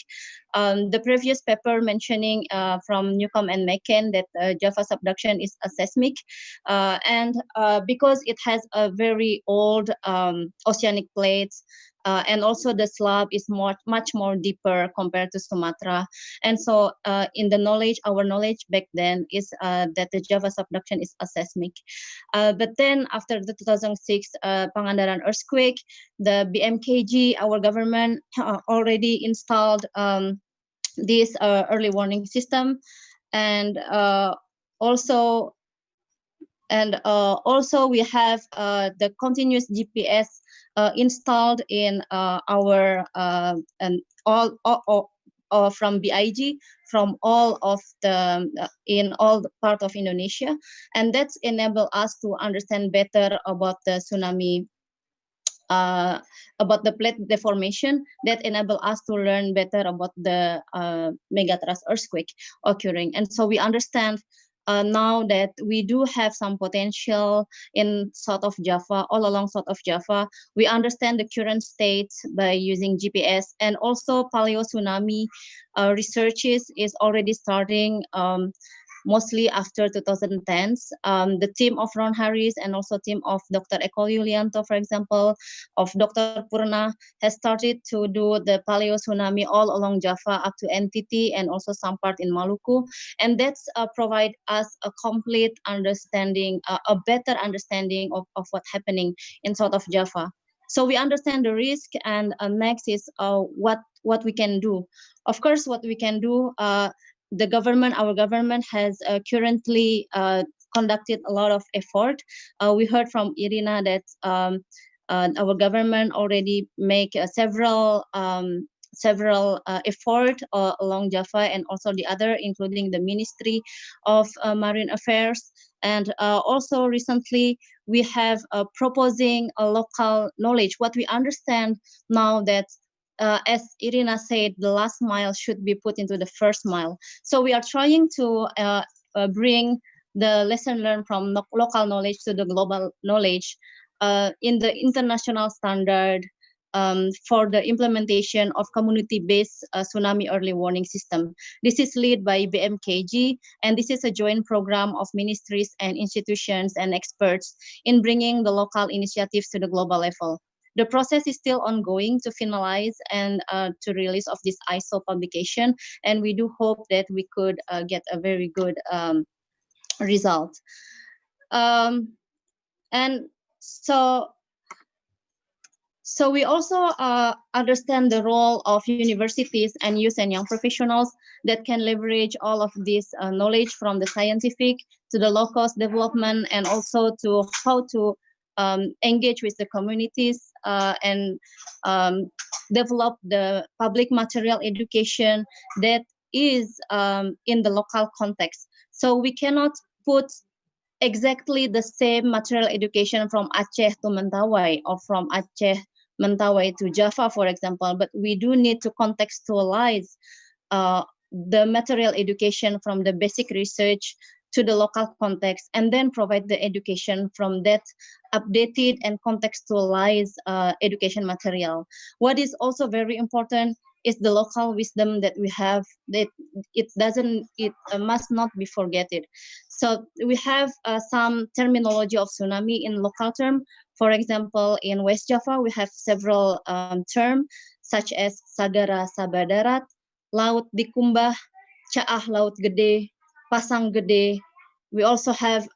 The previous paper mentioning from Newcomb and McCann that Java subduction is aseismic, and because it has a very old oceanic plates, and also the slab is much more deeper compared to Sumatra. And so in the knowledge, our knowledge back then is that the Java subduction is seismic. But then after the 2006 Pangandaran earthquake, the BMKG, our government already installed this early warning system, and also we have the continuous GPS installed in our and all from BIG, from all of the in all the part of Indonesia, and that's enable us to understand better about the tsunami, about the plate deformation, that enable us to learn better about the megatrust earthquake occurring. And so we understand now that we do have some potential in South of Java, all along South of Java. We understand the current state by using GPS, and also paleo tsunami researches is already starting mostly after 2010s. The team of Ron Harris and also team of Dr. Eko Yulianto, for example, of Dr. Purna, has started to do the paleo tsunami all along Java up to NTT and also some part in Maluku. And that's provide us a complete understanding, a better understanding of what's happening in South of Java. So we understand the risk, and next is what we can do. Of course, what we can do, the government, our government has currently conducted a lot of effort. We heard from Irina that our government already make several effort along Java, and also the other, including the Ministry of Marine Affairs. And also recently we have proposing a local knowledge. What we understand now that as Irina said, the last mile should be put into the first mile. So we are trying to bring the lesson learned from local knowledge to the global knowledge in the international standard for the implementation of community-based tsunami early warning system. This is led by BMKG, and this is a joint program of ministries and institutions and experts in bringing the local initiatives to the global level. The process is still ongoing to finalize and to release of this ISO publication, and we do hope that we could get a very good result. And so we also understand the role of universities and youth and young professionals that can leverage all of this knowledge from the scientific to the low-cost development, and also to how to engage with the communities and develop the public material education that is in the local context. So we cannot put exactly the same material education from Aceh to Mentawai, or from Aceh Mentawai to Java, for example, but we do need to contextualize the material education from the basic research to the local context, and then provide the education from that updated and contextualized education material. What is also very important is the local wisdom that we have, that it must not be forgotten. So we have some terminology of tsunami in local term. For example, in West Java, we have several terms such as Sagara Sabadarat, Laut Dikumbah, Caah Laut Gede, Pasang Gede. We also have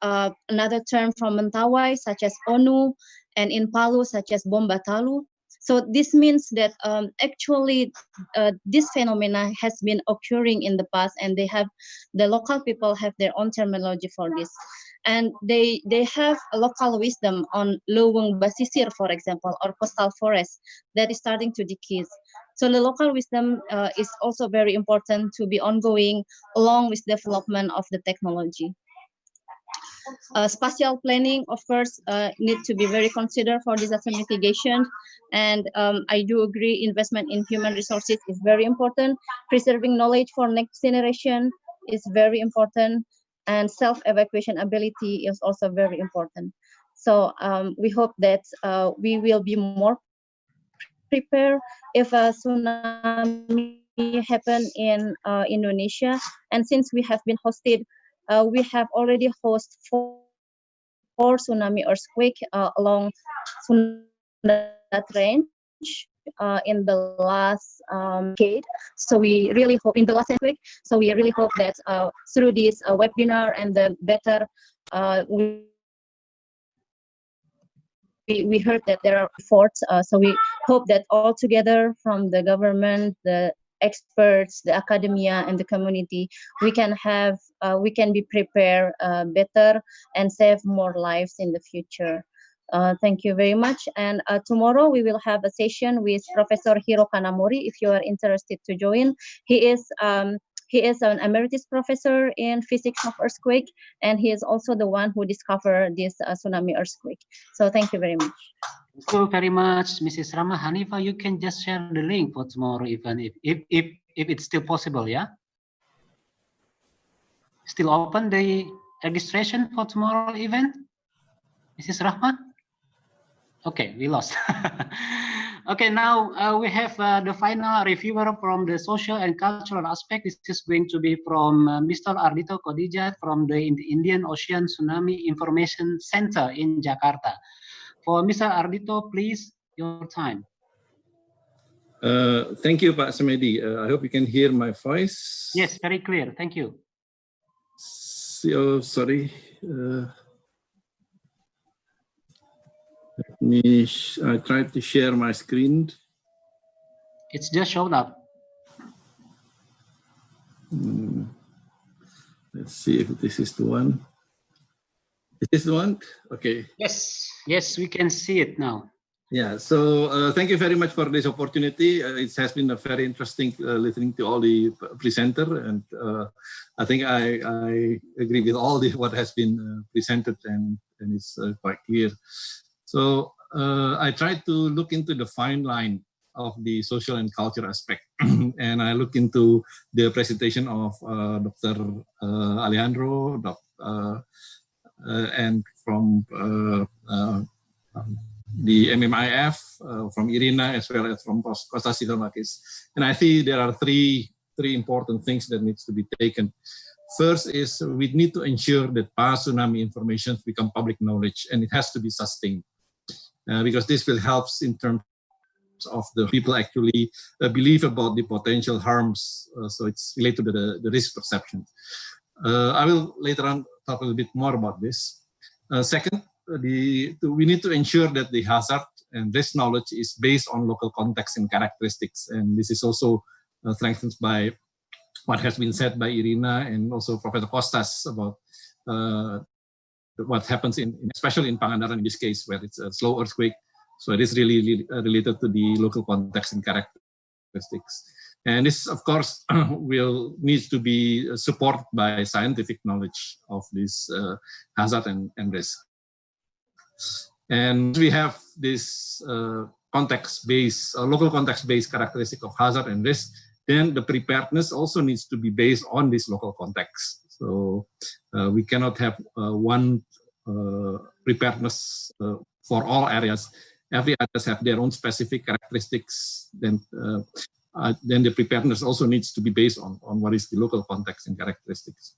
another term from Mentawai such as Onu, and in Palu such as Bombatalu. So this means that actually this phenomena has been occurring in the past, and the local people have their own terminology for this. And they have a local wisdom on Loweng Basisir, for example, or coastal forest that is starting to decrease. So the local wisdom is also very important to be ongoing along with development of the technology. Spatial planning, of course, need to be very considered for disaster mitigation. And I do agree, investment in human resources is very important. Preserving knowledge for next generation is very important. And self-evacuation ability is also very important. So we hope that we will be more prepared if a tsunami happen in Indonesia. And since we have been hosted, we have already hosted four tsunami earthquake along Sunda range. in the last decade. So we really hope in the last week. So we really hope that through this webinar and the better, we heard that there are efforts. So we hope that all together from the government, the experts, the academia, and the community, we can be prepared better and save more lives in the future. Thank you very much. And tomorrow we will have a session with Professor Hiro Kanamori, if you are interested to join. He is an emeritus professor in physics of earthquake, and he is also the one who discovered this tsunami earthquake. So thank you very much. Thank you very much, Mrs. Rama. Hanifa, you can just share the link for tomorrow, even if it's still possible, yeah? Still open the registration for tomorrow event, Mrs. Rahma? Okay, we lost. Okay, now we have the final reviewer from the social and cultural aspect. This is going to be from Mr. Ardhito Kodijat from the Indian Ocean Tsunami Information Center in Jakarta. For Mr. Ardhito, please, your time. Thank you, Pak Semedi. I hope you can hear my voice. Yes, very clear. Thank you. So, sorry. I tried to share my screen. It's just showed up. Let's see if this is the one. Is this the one? Okay. Yes, yes, we can see it now. Yeah, so thank you very much for this opportunity. It has been a very interesting listening to all the presenter, and I think I agree with all what has been presented, and it's quite clear. So I tried to look into the fine line of the social and culture aspect, and I look into the presentation of Dr. Alejandro, and from the MMAF, from Irina, as well as from Costas Synolakis. And I see there are three important things that needs to be taken. First is we need to ensure that past tsunami information become public knowledge, and it has to be sustained. Because this will help in terms of the people actually believe about the potential harms. So it's related to the risk perception. I will later on talk a little bit more about this. Second, we need to ensure that the hazard and risk knowledge is based on local context and characteristics. And this is also strengthened by what has been said by Irina and also Professor Costas about what happens especially in Pangandaran in this case, where it's a slow earthquake. So it is really related to the local context and characteristics. And this, of course, needs to be supported by scientific knowledge of this hazard and risk. And we have this context-based, local context-based characteristic of hazard and risk. Then the preparedness also needs to be based on this local context. So we cannot have one preparedness for all areas. Every areas have their own specific characteristics. Then the preparedness also needs to be based on what is the local context and characteristics.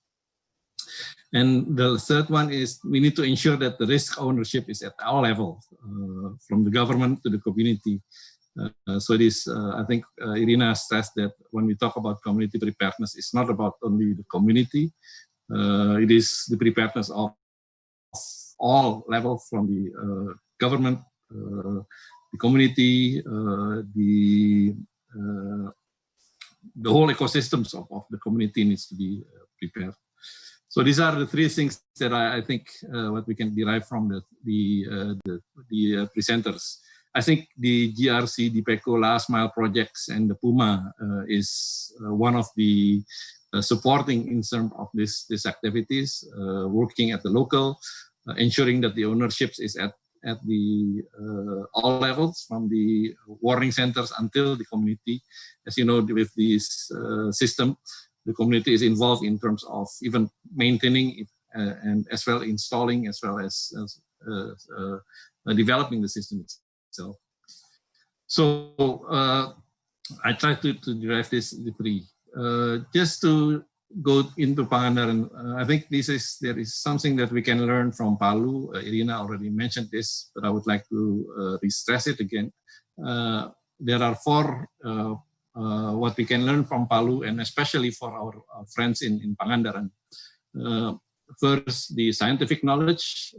And the third one is we need to ensure that the risk ownership is at all levels, from the government to the community. So it is, I think Irina stressed that when we talk about community preparedness, it's not about only the community. It is the preparedness of all levels, from the government, the community, the whole ecosystems of the community needs to be prepared. So these are the three things that I think what we can derive from the presenters. I think the GRC, the PECO last mile projects, and the PUMA is one of the supporting in terms of these activities, working at the local, ensuring that the ownership is at the all levels, from the warning centers until the community. As you know, with this system, the community is involved in terms of even maintaining it, and as well installing, as well as developing the system itself. So I try to derive the three. Just to go into Pangandaran, I think there is something that we can learn from Palu. Irina already mentioned this, but I would like to re-stress it again. there are four what we can learn from Palu, and especially for our friends in Pangandaran. First, the scientific knowledge.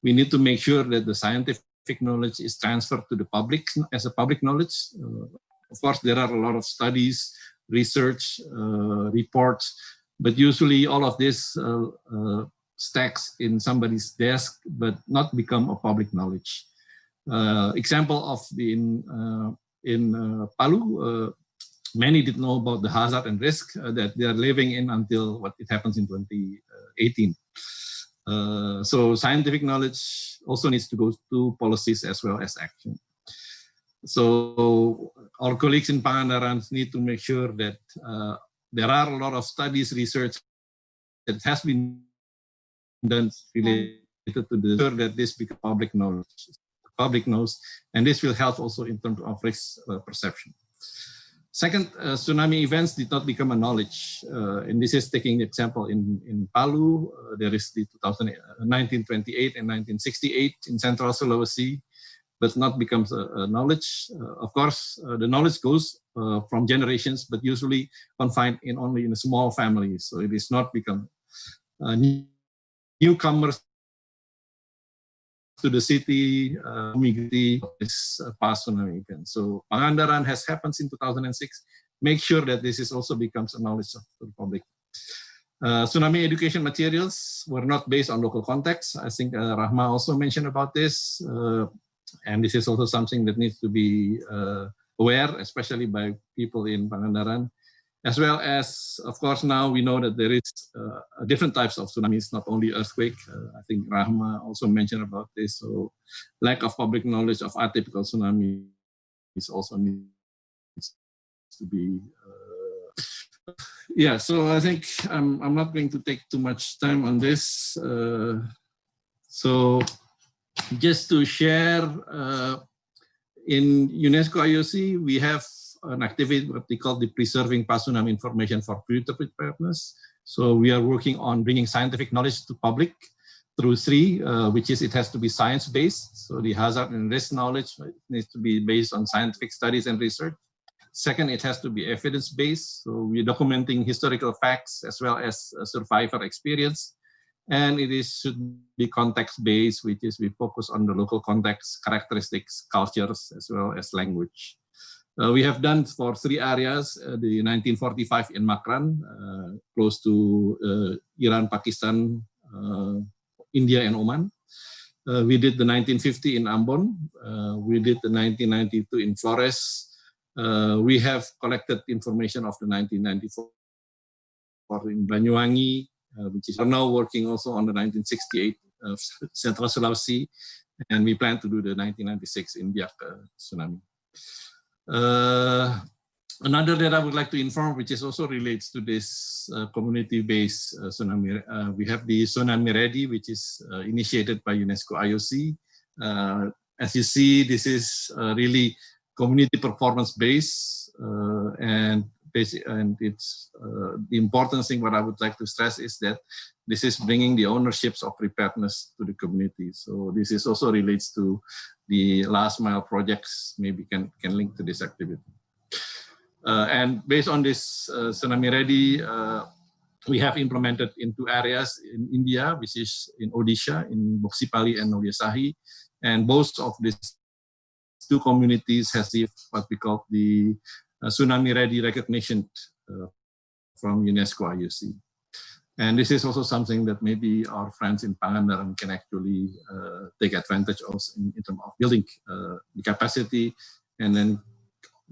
We need to make sure that the scientific knowledge is transferred to the public as a public knowledge. Of course, there are a lot of studies, research, reports, but usually all of this stacks in somebody's desk, but not become a public knowledge. Example of in Palu, many didn't know about the hazard and risk that they are living in until what it happens in 2018. So scientific knowledge also needs to go to policies as well as action. So our colleagues in Pangandaran need to make sure that there are a lot of studies, research that has been done related to the sure that this becomes public knowledge. Public knows, and this will help also in terms of risk perception. Second, tsunami events did not become a knowledge, and this is taking the example in Palu. There is the 1928 and 1968 in Central Sulawesi, but not becomes a knowledge. Of course, the knowledge goes from generations, but usually confined in only in a small family. So it is not become newcomers to the city, migrate this past tsunami event. So Pangandaran has happened in 2006. Make sure that this is also becomes a knowledge of the public. Tsunami education materials were not based on local context. I think Rahma also mentioned about this. And this is also something that needs to be aware, especially by people in Pangandaran. As well as, of course, now we know that there is different types of tsunamis, not only earthquake. I think Rahma also mentioned about this. So lack of public knowledge of atypical tsunami is also needs to be. Yeah, so I think I'm not going to take too much time on this. So just to share, in UNESCO IOC, we have an activity what they call the Preserving Past Tsunami Information for Future Preparedness. So we are working on bringing scientific knowledge to public through three, which is it has to be science-based. So the hazard and risk knowledge needs to be based on scientific studies and research. Second, it has to be evidence-based. So we're documenting historical facts as well as survivor experience. And it should be context-based, which is we focus on the local context, characteristics, cultures, as well as language. We have done for three areas, the 1945 in Makran, close to Iran, Pakistan, India, and Oman. We did the 1950 in Ambon. We did the 1992 in Flores. We have collected information of the 1994 in Banyuwangi, which is now working also on the 1968 Central Sulawesi, and we plan to do the 1996 in Biak tsunami. Another that I would like to inform, which is also relates to this community-based tsunami, we have the Tsunami Ready, which is initiated by UNESCO IOC. As you see, this is really community performance-based, and it's the important thing what I would like to stress is that this is bringing the ownerships of preparedness to the community. So this is also relates to the last mile projects, maybe can link to this activity. And based on this Tsunami Ready, we have implemented in two areas in India, which is in Odisha, in Boksipali and Noliasahi. And both of these two communities has what we call the Tsunami Ready recognition from UNESCO IOC. And this is also something that maybe our friends in Pangandaran can actually take advantage of in terms of building the capacity and then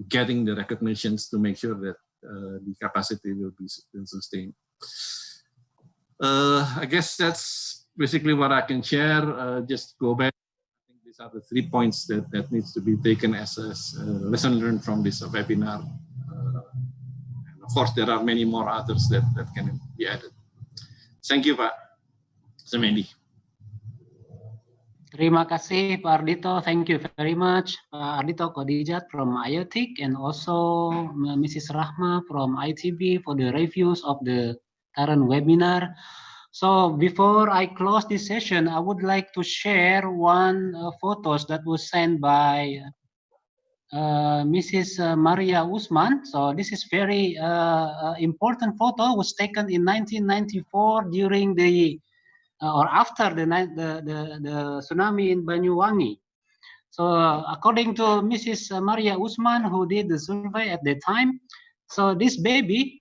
getting the recognitions to make sure that the capacity will be sustained. I guess that's basically what I can share. Just go back. I think these are the 3 points that needs to be taken as a lesson learned from this webinar. And of course, there are many more others that can be added. Thank you, Pak Semedi. Terima kasih, Pak Ardhito. Thank you very much, Pak Ardhito Kodijat from IoTIC, and also Mrs. Rahma from ITB for the reviews of the current webinar. So before I close this session, I would like to share one photos that was sent by Mrs. Maria Usman. So this is very important photo, was taken in 1994 during the or after the tsunami in Banyuwangi. So according to Mrs. Maria Usman, who did the survey at the time, so this baby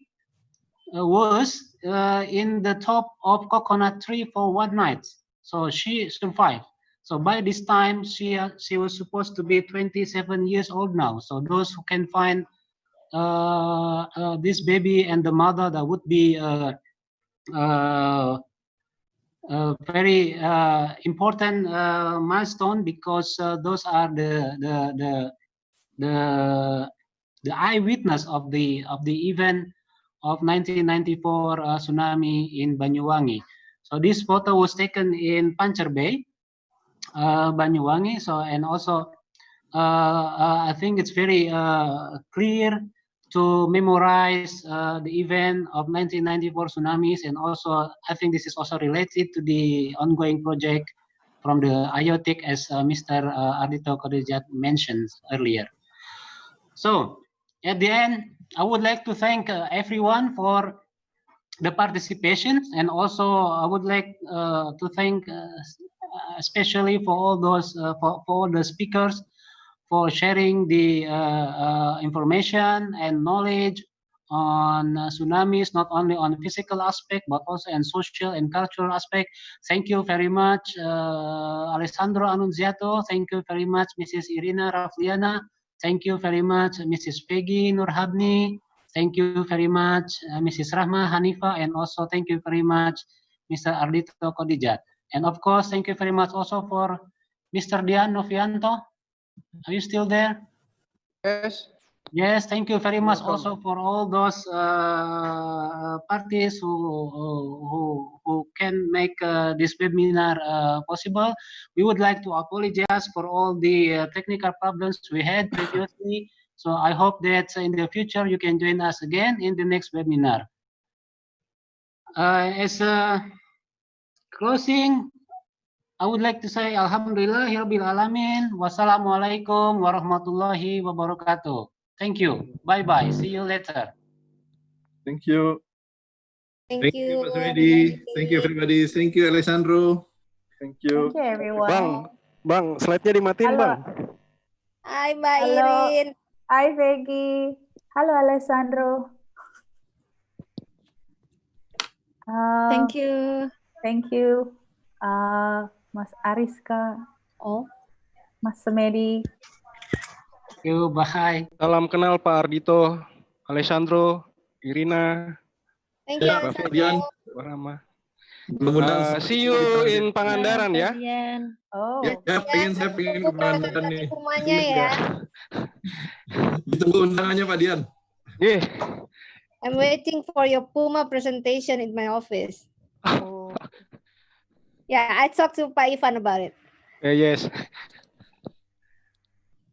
was in the top of coconut tree for one night. So she survived. So by this time, she was supposed to be 27 years old now. So those who can find this baby and the mother, that would be very important milestone, because those are the eyewitness of the event of 1994 tsunami in Banyuwangi. So this photo was taken in Pancer Bay, Banyuwangi. So and also I think it's very clear to memorize the event of 1994 tsunamis, and also I think this is also related to the ongoing project from the IoTech, as Mr. Ardhito Kodijat mentioned earlier. So at the end, I would like to thank everyone for the participation, and also I would like to thank especially for all those for all the speakers for sharing the information and knowledge on tsunamis, not only on the physical aspect, but also in social and cultural aspect. Thank you very much, Alessandro Annunziato. Thank you very much, Mrs. Irina Rafliana. Thank you very much, Mrs. Peggy Nurhabni. Thank you very much, Mrs. Rahma Hanifa, and also thank you very much, Mr. Ardhito Kodijat. And of course, thank you very much also for Mr. Dian Novianto. Are you still there? Yes. Yes, thank you very much also for all those parties who can make this webinar possible. We would like to apologize for all the technical problems we had previously. So I hope that in the future you can join us again in the next webinar. As a closing, I would like to say Alhamdulillahirabbil alamin. Wassalamualaikum warahmatullahi wabarakatuh. Thank you. Bye-bye. See you later. Thank you. Thank you. Pak Suedi. Thank you everybody. Thank you Alessandro. Thank you. Thank you, everyone. Bang, slide-nya dimatiin, Halo. Bang. Hai Mbak Halo. Irin. Hai Peggy. Halo Alessandro. Thank you. Thank you. Mas Ariska. Oh. Mas Semedi. Thank you. Bye. Salam kenal Pak Ardhito, Alessandro, Irina, Thank you, Pak Alessandro. Ferdian. Pak Rama. Mudah-mudahan See you in Pangandaran ya. Oh. Ya, saya pengen ke Pangandaran nih. Rumahnya ya. Ditunggu undangannya Pak Dian. Yeah. I'm waiting for your Puma presentation in my office. Oh. Yeah, I talked to Pak Ivan about it. Yes.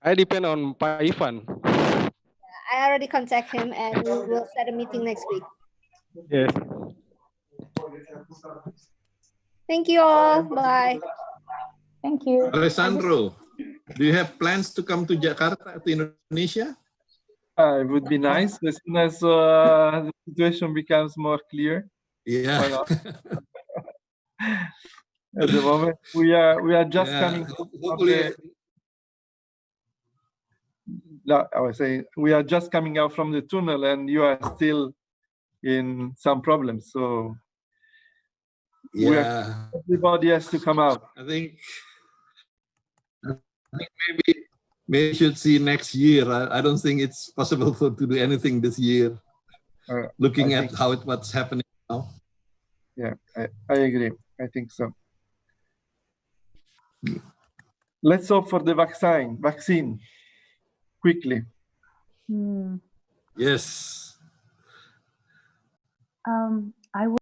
I depend on Pak Ivan. I already contact him and we will set a meeting next week. Yes. Thank you all. Bye. Thank you. Alessandro, do you have plans to come to Jakarta, to Indonesia? It would be nice as soon as the situation becomes more clear. Yeah. Why not? At the moment, we are just coming. Hopefully. I was saying we are just coming out from the tunnel, and you are still in some problems. So yeah, everybody has to come out. I think maybe we should see next year. I don't think it's possible to do anything this year. Looking at what's happening now. Yeah, I agree. I think so. Let's hope for the vaccine quickly. Yes. I will